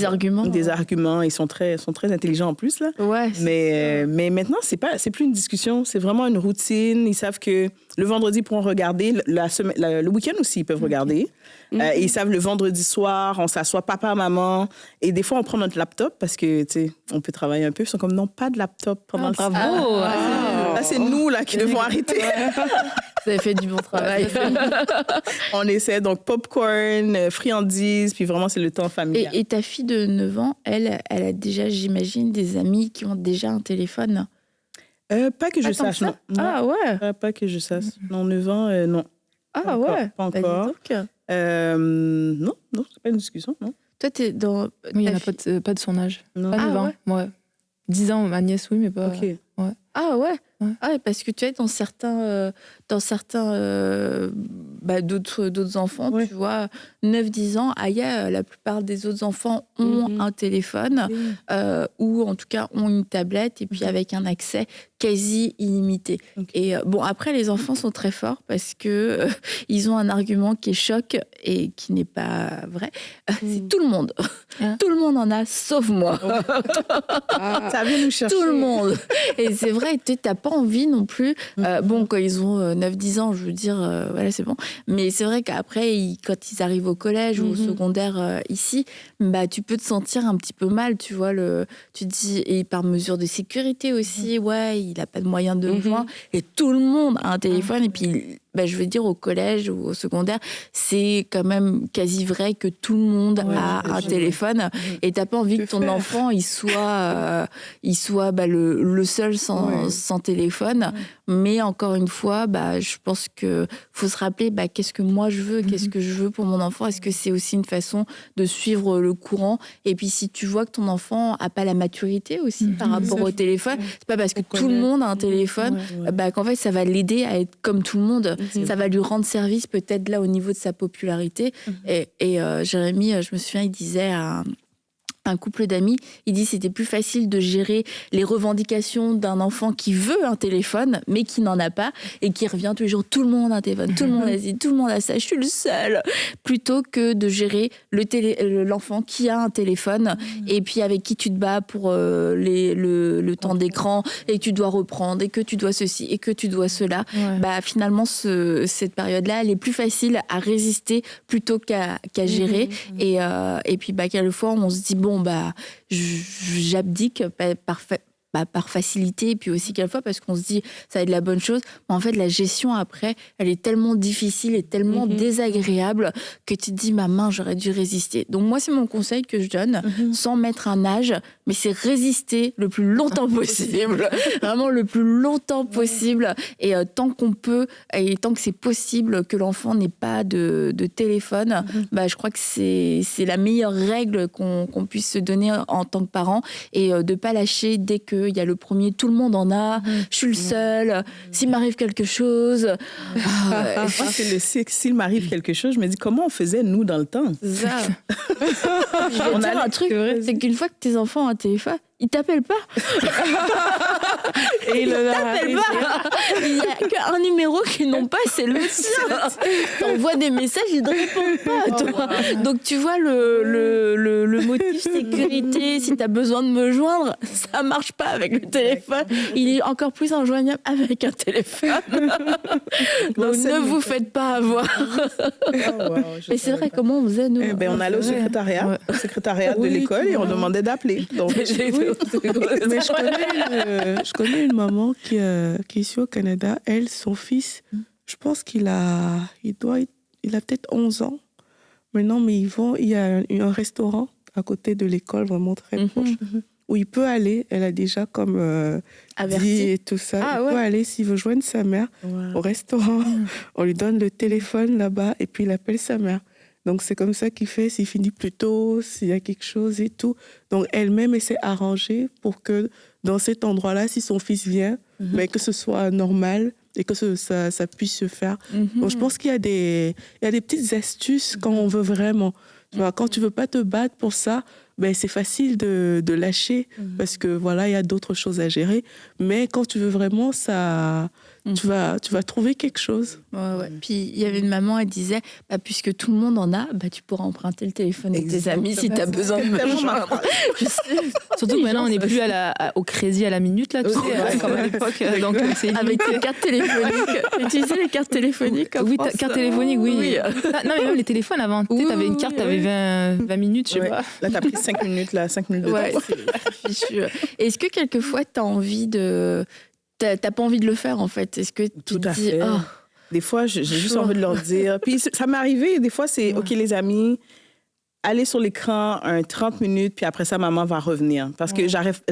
arguments. Des arguments. Ils sont très intelligents en plus, là. Ouais. Mais maintenant, c'est plus une discussion. C'est vraiment une routine. Ils savent que le vendredi, ils pourront regarder. Le week-end aussi, ils peuvent regarder. Et ils savent le vendredi soir, on s'assoit papa, maman. Et des fois, on prend notre laptop parce que, tu sais, on peut travailler un peu. Ils sont comme, non, pas de laptop pendant le bravo. Là, c'est nous, là, qui devons arrêter. Vous avez fait du bon travail. On essaie, donc, popcorn, friandises, puis vraiment, c'est le temps familial. Et ta fille de 9 ans, elle a déjà, j'imagine, des amis qui ont déjà un téléphone? Pas que je sache, non. Ah ouais? Pas que je sache. Non, 9 ans, non. Ah ouais? Pas encore. Non, c'est pas une discussion, non. Toi, t'es dans... Oui, il n'y en a pas de son âge. Non. Pas 9 ans. Ouais. 10 ans, ma nièce, oui, mais pas... Ok. Ouais. Ah ouais? Ah, parce que tu es dans certains d'autres enfants, tu vois, 9-10 ans, la plupart des autres enfants ont un téléphone ou en tout cas ont une tablette et puis avec un accès quasi illimité. Et après, les enfants sont très forts parce que ils ont un argument qui est choc et qui n'est pas vrai. C'est tout le monde. Tout le monde en a, sauf moi. Ça vient nous chercher. Tout le monde. Et c'est vrai, tu n'as pas pas envie non plus. Bon, quand ils ont 9-10 ans, je veux dire, voilà, c'est bon. Mais c'est vrai qu'après, quand ils arrivent au collège ou au secondaire ici, bah, tu peux te sentir un petit peu mal, tu vois. Tu te dis, et par mesure de sécurité aussi, ouais, il n'a pas de moyen de joindre. Et tout le monde a un téléphone. Et puis, bah, je veux dire, au collège ou au secondaire, c'est quand même quasi vrai que tout le monde a un téléphone. Et tu n'as pas envie que ton enfant, il soit bah, le seul sans téléphone. Mais encore une fois, bah, je pense qu'il faut se rappeler bah, qu'est-ce que moi je veux, qu'est-ce que je veux pour mon enfant. Est-ce que c'est aussi une façon de suivre le courant? Et puis si tu vois que ton enfant n'a pas la maturité aussi par rapport au téléphone, c'est pas parce que tout le monde a un téléphone bah, qu'en fait ça va l'aider à être comme tout le monde. Ça va lui rendre service peut-être là au niveau de sa popularité. Et Jérémy, je me souviens, il disait à un couple d'amis, il dit c'était plus facile de gérer les revendications d'un enfant qui veut un téléphone mais qui n'en a pas et qui revient tous les jours, tout le monde a un téléphone, tout le monde a dit, tout le monde a ça, je suis le seul, plutôt que de gérer l'enfant qui a un téléphone et puis avec qui tu te bats pour le temps d'écran et que tu dois reprendre et que tu dois ceci et que tu dois cela. Bah, finalement cette période-là elle est plus facile à résister plutôt qu'à gérer et puis bah, quelquefois on se dit bon bah j'abdique par facilité et puis aussi quelquefois parce qu'on se dit ça va être la bonne chose, mais en fait la gestion après elle est tellement difficile et tellement désagréable que tu te dis ma main j'aurais dû résister. Donc moi c'est mon conseil que je donne sans mettre un âge, mais c'est résister le plus longtemps possible, vraiment le plus longtemps possible et tant qu'on peut et tant que c'est possible que l'enfant n'ait pas de téléphone, bah, je crois que c'est la meilleure règle qu'on puisse se donner en tant que parent et de pas lâcher dès qu'il y a le premier, tout le monde en a, je suis le seul, s'il m'arrive quelque chose. Moi, c'est s'il m'arrive quelque chose, je me dis comment on faisait nous dans le temps. Ça. Je vais te dire un truc, c'est qu'une fois que tes enfants ont un téléphone, ils t'appellent pas. Et ils t'appellent pas. Il n'y a qu'un numéro qu'ils n'ont pas, c'est le tien. T'envoies des messages, ils ne répondent pas à toi. Donc tu vois le motif sécurité, si tu as besoin de me joindre, ça ne marche pas avec le téléphone. Il est encore plus injoignable avec un téléphone. Donc ne vous faites pas avoir. Mais c'est vrai, comment on faisait nous? On allait au secrétariat, de l'école et on demandait d'appeler. Donc, mais je connais une maman qui est ici au Canada. Elle, son fils, je pense il a peut-être 11 ans maintenant, mais il y a un restaurant à côté de l'école, vraiment très proche, où il peut aller. Elle a déjà comme dit et tout ça. Il peut aller s'il veut joindre sa mère au restaurant. On lui donne le téléphone là-bas et puis il appelle sa mère. Donc, c'est comme ça qu'il fait, s'il finit plus tôt, s'il y a quelque chose et tout. Donc, elle-même, elle s'est arrangée pour que dans cet endroit-là, si son fils vient, mais que ce soit normal et que ça puisse se faire. Donc, je pense qu'il y a des petites astuces quand on veut vraiment. Tu vois, quand tu ne veux pas te battre pour ça, ben, c'est facile de lâcher parce que voilà, il y a d'autres choses à gérer. Mais quand tu veux vraiment, ça... Tu vas trouver quelque chose. Ouais. Puis il y avait une maman, elle disait bah, puisque tout le monde en a, bah, tu pourras emprunter le téléphone avec tes amis si tu as besoin de me joindre. Surtout que maintenant on n'est plus au crédit à la minute là, tu sais, comme à l'époque. Donc avec tes cartes téléphoniques. Utiliser les cartes téléphoniques. Oui, cartes téléphoniques, oui. Non, mais même les téléphones avant. Tu avais une carte, tu avais 20 minutes, je sais pas. Là, tu as pris 5 minutes de temps. C'est fichu. Est-ce que quelquefois tu as envie de... T'as pas envie de le faire, en fait. Est-ce que tu te dis... Oh. Des fois, j'ai juste envie de leur dire. Puis ça m'est arrivé, des fois, c'est OK, les amis, allez sur l'écran 30 minutes, puis après ça, maman va revenir. Parce que j'arrête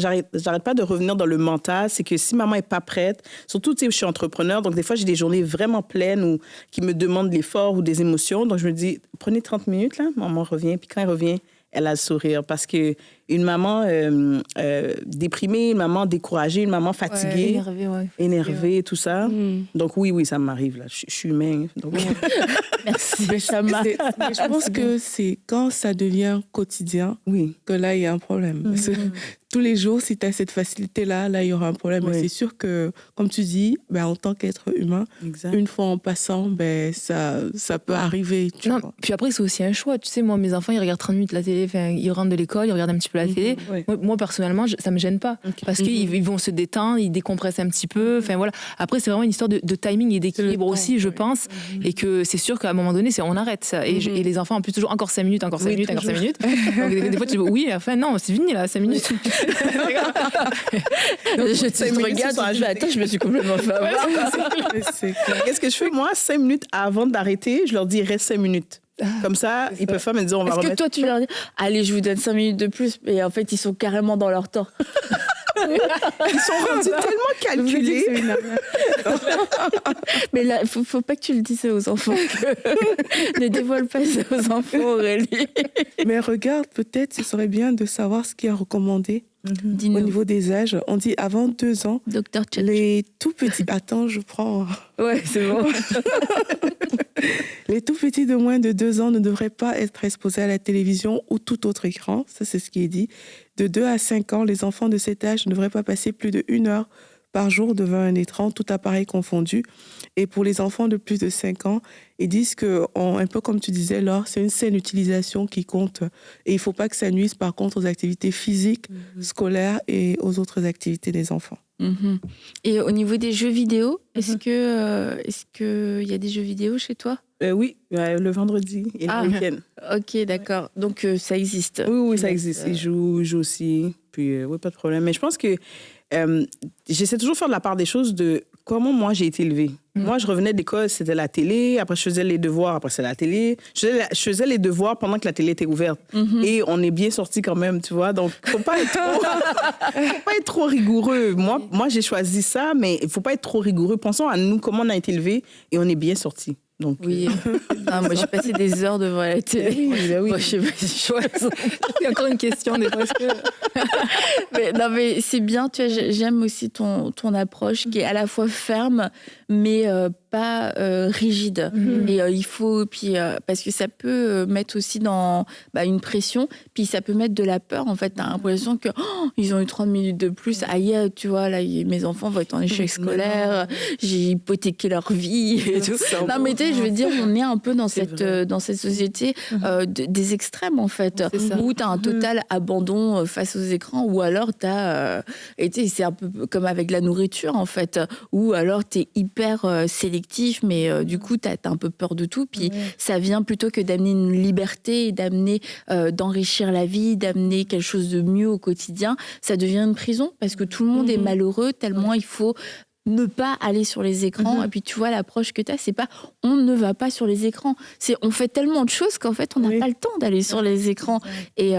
pas de revenir dans le mental. C'est que si maman est pas prête, surtout, tu sais, je suis entrepreneur, donc des fois, j'ai des journées vraiment pleines ou qui me demandent de l'effort ou des émotions. Donc, je me dis, prenez 30 minutes, là, maman revient. Puis quand elle revient, elle a le sourire. Parce que une maman déprimée, une maman découragée, une maman fatiguée, énervée, tout ça. Donc oui, ça m'arrive, là. Je suis humaine. Donc... Merci, mais ça m'arrive. Mais je pense que c'est quand ça devient quotidien que là, il y a un problème. Parce que tous les jours, si tu as cette facilité-là, là, il y aura un problème. Oui. Mais c'est sûr que, comme tu dis, en tant qu'être humain, Exact. une fois en passant, ça peut arriver. Tu vois. Puis après, c'est aussi un choix. Tu sais, moi, mes enfants, ils regardent 30 minutes la télé. Enfin, ils rentrent de l'école, ils regardent un petit peu la télé. Oui. Moi, personnellement, ça me gêne pas. Parce qu'ils vont se détendre, ils décompressent un petit peu. Enfin, voilà. Après, c'est vraiment une histoire de timing et d'équilibre aussi, je pense. Et que c'est sûr qu'à un moment donné, on arrête ça. Et les enfants, en plus, toujours encore 5 minutes, encore 5 minutes, encore 5 minutes. Donc, des fois, tu dis, oui, enfin, non, c'est fini, là, 5 minutes. Je te regarde, attends, je me suis complètement fait avoir. Qu'est-ce que je fais, moi, 5 minutes avant d'arrêter, je leur dis, reste 5 minutes. Comme ça, ils peuvent pas me dire, on va Est-ce que remettre. toi, tu leur dis, allez, je vous donne 5 minutes de plus, et en fait, ils sont carrément dans leur temps. Ils sont rendus tellement calculés. Mais là, faut pas que tu le dises aux enfants. Ne dévoile pas ça aux enfants, Aurélie. Mais regarde, peut-être ce serait bien de savoir ce qui est recommandé au niveau des âges. On dit avant 2 ans, Docteur les tout petits... Attends, je prends... Ouais, c'est bon. Les tout petits de moins de 2 ans ne devraient pas être exposés à la télévision ou tout autre écran. Ça, c'est ce qui est dit. De 2 à 5 ans, les enfants de cet âge ne devraient pas passer plus de 1 heure par jour devant un écran, tout appareil confondu. Et pour les enfants de plus de 5 ans, ils disent que, un peu comme tu disais, Laure, c'est une saine utilisation qui compte. Et il ne faut pas que ça nuise, par contre, aux activités physiques, scolaires et aux autres activités des enfants. Et au niveau des jeux vidéo, est-ce que y a des jeux vidéo chez toi? Oui, le vendredi et le week-end. Ok, d'accord. Donc, ça existe. Oui, ça existe. Ils jouent aussi. Puis, oui, pas de problème. Mais je pense que j'essaie toujours de faire de la part des choses de comment moi j'ai été élevée. Moi, je revenais d'école, c'était la télé. Après, je faisais les devoirs. Après, c'est la télé. Je faisais les devoirs pendant que la télé était ouverte. Et on est bien sortis quand même, tu vois. Donc, faut pas être trop rigoureux. Moi, j'ai choisi ça, mais il faut pas être trop rigoureux. Pensons à nous, comment on a été élevés et on est bien sortis. Donc, oui. Moi, j'ai passé des heures devant la télé. Oui. Moi, je sais pas si je choisis. Il y a encore une question des fois. mais c'est bien, tu vois, j'aime aussi ton approche qui est à la fois ferme, mais pas rigide. Et il faut, puis, parce que ça peut mettre aussi dans une pression, puis ça peut mettre de la peur. En fait, t'as l'impression que ils ont eu 30 minutes de plus. Aïe, tu vois, là, mes enfants vont être en échec scolaire. J'ai hypothéqué leur vie et tout. Non, mais tu sais, je veux dire, on est un peu dans cette société des extrêmes, en fait, où t'as un total abandon face aux écrans, ou alors c'est un peu comme avec la nourriture, en fait, ou alors t'es hyper sélectif, mais du coup, t'as un peu peur de tout. Puis ça vient plutôt que d'amener une liberté, d'amener, d'enrichir la vie, d'amener quelque chose de mieux au quotidien. Ça devient une prison parce que tout le monde est malheureux, tellement il faut ne pas aller sur les écrans. Et puis, tu vois, l'approche que tu as, c'est pas on ne va pas sur les écrans. C'est on fait tellement de choses qu'en fait, on n'a pas le temps d'aller sur les écrans. Et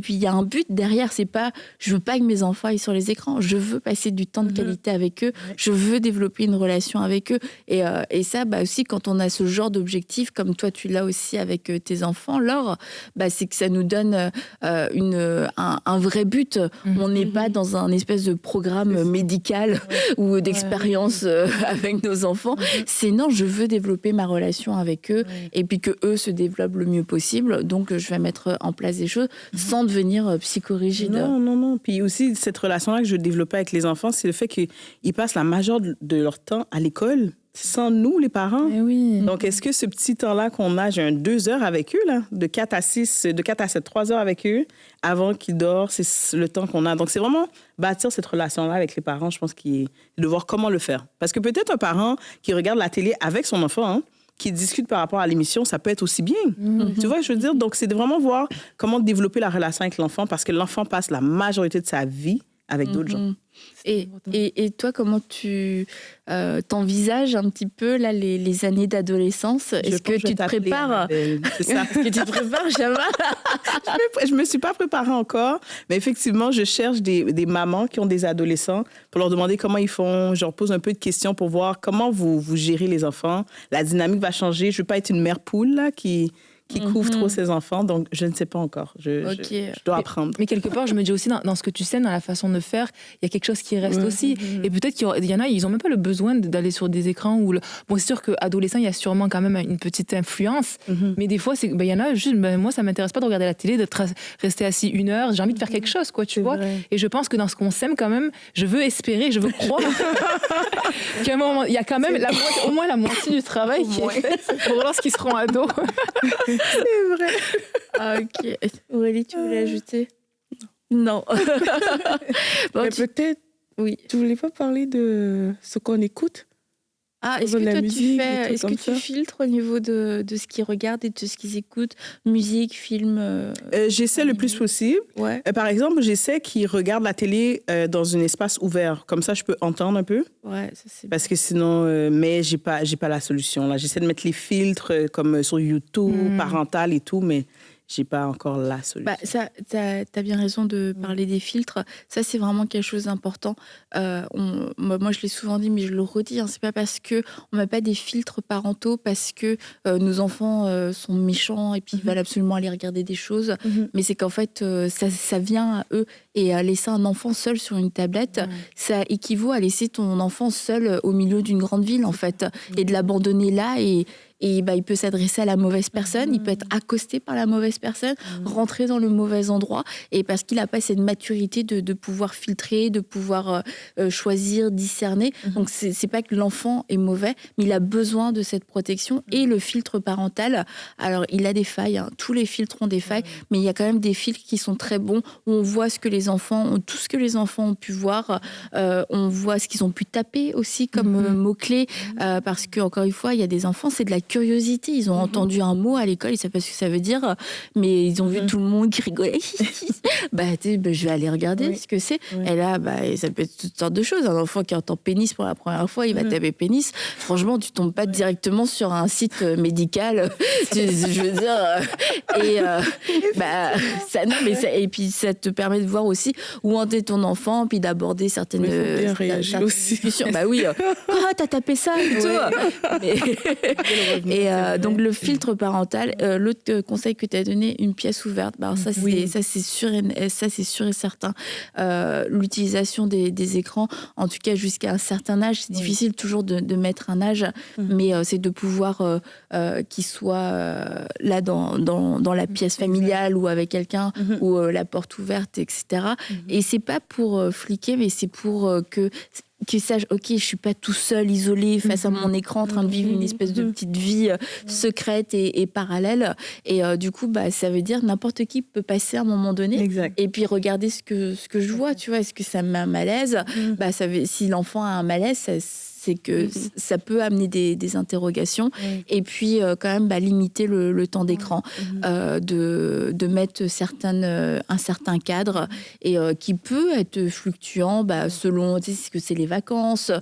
puis, il y a un but derrière. C'est pas je veux pas que mes enfants aillent sur les écrans. Je veux passer du temps de qualité avec eux. Je veux développer une relation avec eux. Et ça, aussi, quand on a ce genre d'objectif, comme toi, tu l'as aussi avec tes enfants, Laure, c'est que ça nous donne un vrai but. On n'est pas dans un espèce de programme médical ou d'expérience avec nos enfants. C'est non, je veux développer ma relation avec eux et puis que eux se développent le mieux possible. Donc, je vais mettre en place des choses sans devenir psychorigide. Non. Puis aussi, cette relation-là que je développais avec les enfants, c'est le fait qu'ils passent la majeure de leur temps à l'école sans nous, les parents. Donc, est-ce que ce petit temps-là qu'on a, j'ai 2 heures avec eux, là, de 4 à 7, 3 heures avec eux, avant qu'ils dorment, c'est le temps qu'on a. Donc, c'est vraiment bâtir cette relation-là avec les parents, je pense, de voir comment le faire. Parce que peut-être un parent qui regarde la télé avec son enfant, qui discute par rapport à l'émission, ça peut être aussi bien. Tu vois, je veux dire, donc c'est de vraiment voir comment développer la relation avec l'enfant, parce que l'enfant passe la majorité de sa vie avec d'autres gens. Et toi, comment tu t'envisages un petit peu là, les années d'adolescence? Est-ce que tu te prépares? C'est ça. Est-ce que tu te prépares, Chama? Je me suis pas préparée encore, mais effectivement, je cherche des mamans qui ont des adolescents pour leur demander comment ils font. Je leur pose un peu de questions pour voir comment vous gérez les enfants. La dynamique va changer. Je veux pas être une mère poule là, qui qui couvre trop ses enfants. Donc, je ne sais pas encore. Je dois apprendre. Mais quelque part, je me dis aussi, dans ce que tu sais, dans la façon de faire, il y a quelque chose qui reste aussi. Et peut-être qu'il y en a, ils n'ont même pas le besoin d'aller sur des écrans. Bon, c'est sûr qu'adolescent, il y a sûrement quand même une petite influence. Mais des fois, il y en a juste, moi, ça ne m'intéresse pas de regarder la télé, de rester assis 1 heure. J'ai envie de faire quelque chose, quoi, tu vois. Et je pense que dans ce qu'on s'aime, quand même, je veux espérer, je veux croire qu'à un moment, il y a quand même au moins la moitié du travail qui est fait pour lorsqu'ils seront ados. C'est vrai. Ah, ok. Aurélie, tu voulais ajouter? Non. Bon, peut-être, tu voulais pas parler de ce qu'on écoute? Est-ce que tu filtres au niveau de ce qu'ils regardent et de ce qu'ils écoutent? Musique, film J'essaie le plus possible. Ouais. Par exemple, j'essaie qu'ils regardent la télé dans un espace ouvert. Comme ça, je peux entendre un peu. Ouais, ça c'est Parce que sinon, mais j'ai pas la solution. Là, j'essaie de mettre les filtres comme sur YouTube, parental et tout, mais j'ai pas encore la solution. Ça, t'as bien raison de parler des filtres. Ça, c'est vraiment quelque chose d'important. Moi, je l'ai souvent dit, mais je le redis. C'est pas parce que on met pas des filtres parentaux parce que nos enfants sont méchants et puis ils veulent absolument aller regarder des choses. Mais c'est qu'en fait, ça vient à eux. Et à laisser un enfant seul sur une tablette, ça équivaut à laisser ton enfant seul au milieu d'une grande ville, en fait, et de l'abandonner là. Et il peut s'adresser à la mauvaise personne, il peut être accosté par la mauvaise personne, rentrer dans le mauvais endroit, et parce qu'il n'a pas cette maturité de pouvoir filtrer, de pouvoir choisir, discerner. Donc, c'est pas que l'enfant est mauvais, mais il a besoin de cette protection. Et le filtre parental, alors, il a des failles, tous les filtres ont des failles, mais il y a quand même des filtres qui sont très bons, où on voit tout ce que les enfants ont pu voir, on voit ce qu'ils ont pu taper aussi comme mots-clés, parce que, encore une fois, il y a des enfants, c'est de la curiosité. Ils ont entendu un mot à l'école, ils savent pas ce que ça veut dire, mais ils ont vu tout le monde qui rigolait. Je vais aller regarder ce que c'est. Et là, ça peut être toutes sortes de choses. Un enfant qui entend pénis pour la première fois, il va taper pénis. Franchement, tu tombes pas directement sur un site médical. Je veux dire. Et puis ça te permet de voir aussi où en est ton enfant, puis d'aborder certaines discussions. Oui. T'as tapé ça et tout. Donc le filtre parental, l'autre conseil que tu as donné, une pièce ouverte. Ça c'est sûr et certain. L'utilisation des écrans, en tout cas jusqu'à un certain âge, c'est difficile toujours de mettre un âge, mais c'est de pouvoir qu'il soit là dans la pièce familiale ou avec quelqu'un, ou la porte ouverte, etc. Et c'est pas pour fliquer, mais c'est pour qu'ils sachent, ok, je suis pas tout seul, isolé face à mon écran, en train de vivre une espèce de petite vie secrète et parallèle. Et du coup, ça veut dire n'importe qui peut passer à un moment donné. Exact. Et puis regarder ce que je vois, tu vois, est-ce que ça me met un malaise? Si l'enfant a un malaise, c'est que ça peut amener des interrogations. Et puis, quand même, limiter le temps d'écran, de mettre un certain cadre, et qui peut être fluctuant selon, est-ce que c'est les vacances,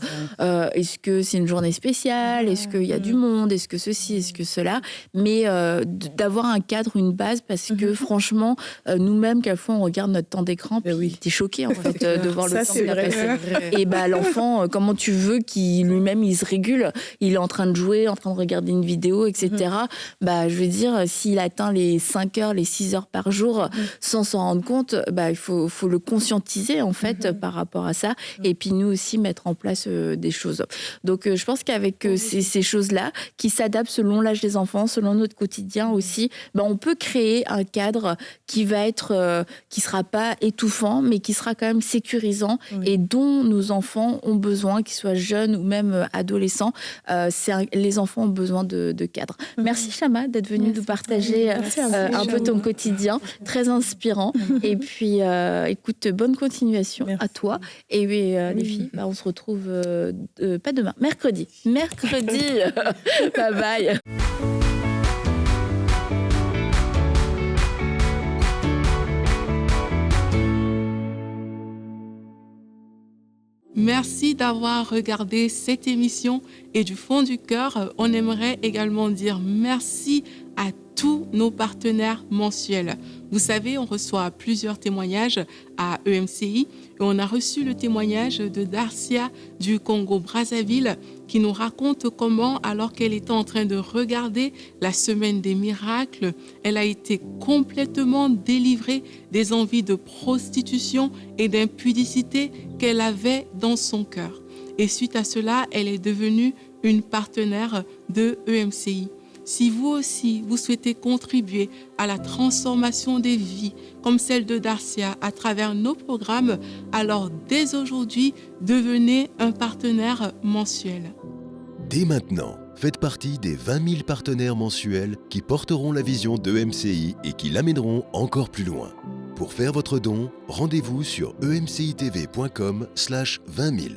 est-ce que c'est une journée spéciale, est-ce qu'il y a du monde, est-ce que ceci, est-ce que cela, mais d'avoir un cadre, une base, parce que franchement, nous-mêmes, quelquefois, on regarde notre temps d'écran, puis t'es choqué, en fait, de voir le temps qu'il a passé. Et l'enfant, comment tu veux qu'il lui-même il se régule, il est en train de jouer, en train de regarder une vidéo, etc. Je veux dire, s'il atteint les 5 heures, les 6 heures par jour sans s'en rendre compte, il faut le conscientiser en fait par rapport à ça, et puis nous aussi mettre en place des choses. Donc je pense qu'avec ces choses-là qui s'adaptent selon l'âge des enfants, selon notre quotidien aussi, on peut créer un cadre qui va être qui sera pas étouffant, mais qui sera quand même sécurisant, et dont nos enfants ont besoin, qu'ils soient jeunes ou même adolescents. Les enfants ont besoin de cadre. Merci Chama d'être venue nous partager un peu ton quotidien, très inspirant. Et puis écoute, bonne continuation à toi. Et les filles, on se retrouve pas demain, mercredi. Bye bye. Merci d'avoir regardé cette émission, et du fond du cœur, on aimerait également dire merci à tous nos partenaires mensuels. Vous savez, on reçoit plusieurs témoignages à EMCI et on a reçu le témoignage de Darcia du Congo-Brazzaville qui nous raconte comment, alors qu'elle était en train de regarder la Semaine des miracles, elle a été complètement délivrée des envies de prostitution et d'impudicité qu'elle avait dans son cœur. Et suite à cela, elle est devenue une partenaire de EMCI. Si vous aussi, vous souhaitez contribuer à la transformation des vies, comme celle de Darcia, à travers nos programmes, alors dès aujourd'hui, devenez un partenaire mensuel. Dès maintenant, faites partie des 20 000 partenaires mensuels qui porteront la vision d'EMCI et qui l'amèneront encore plus loin. Pour faire votre don, rendez-vous sur emcitv.com/20 000.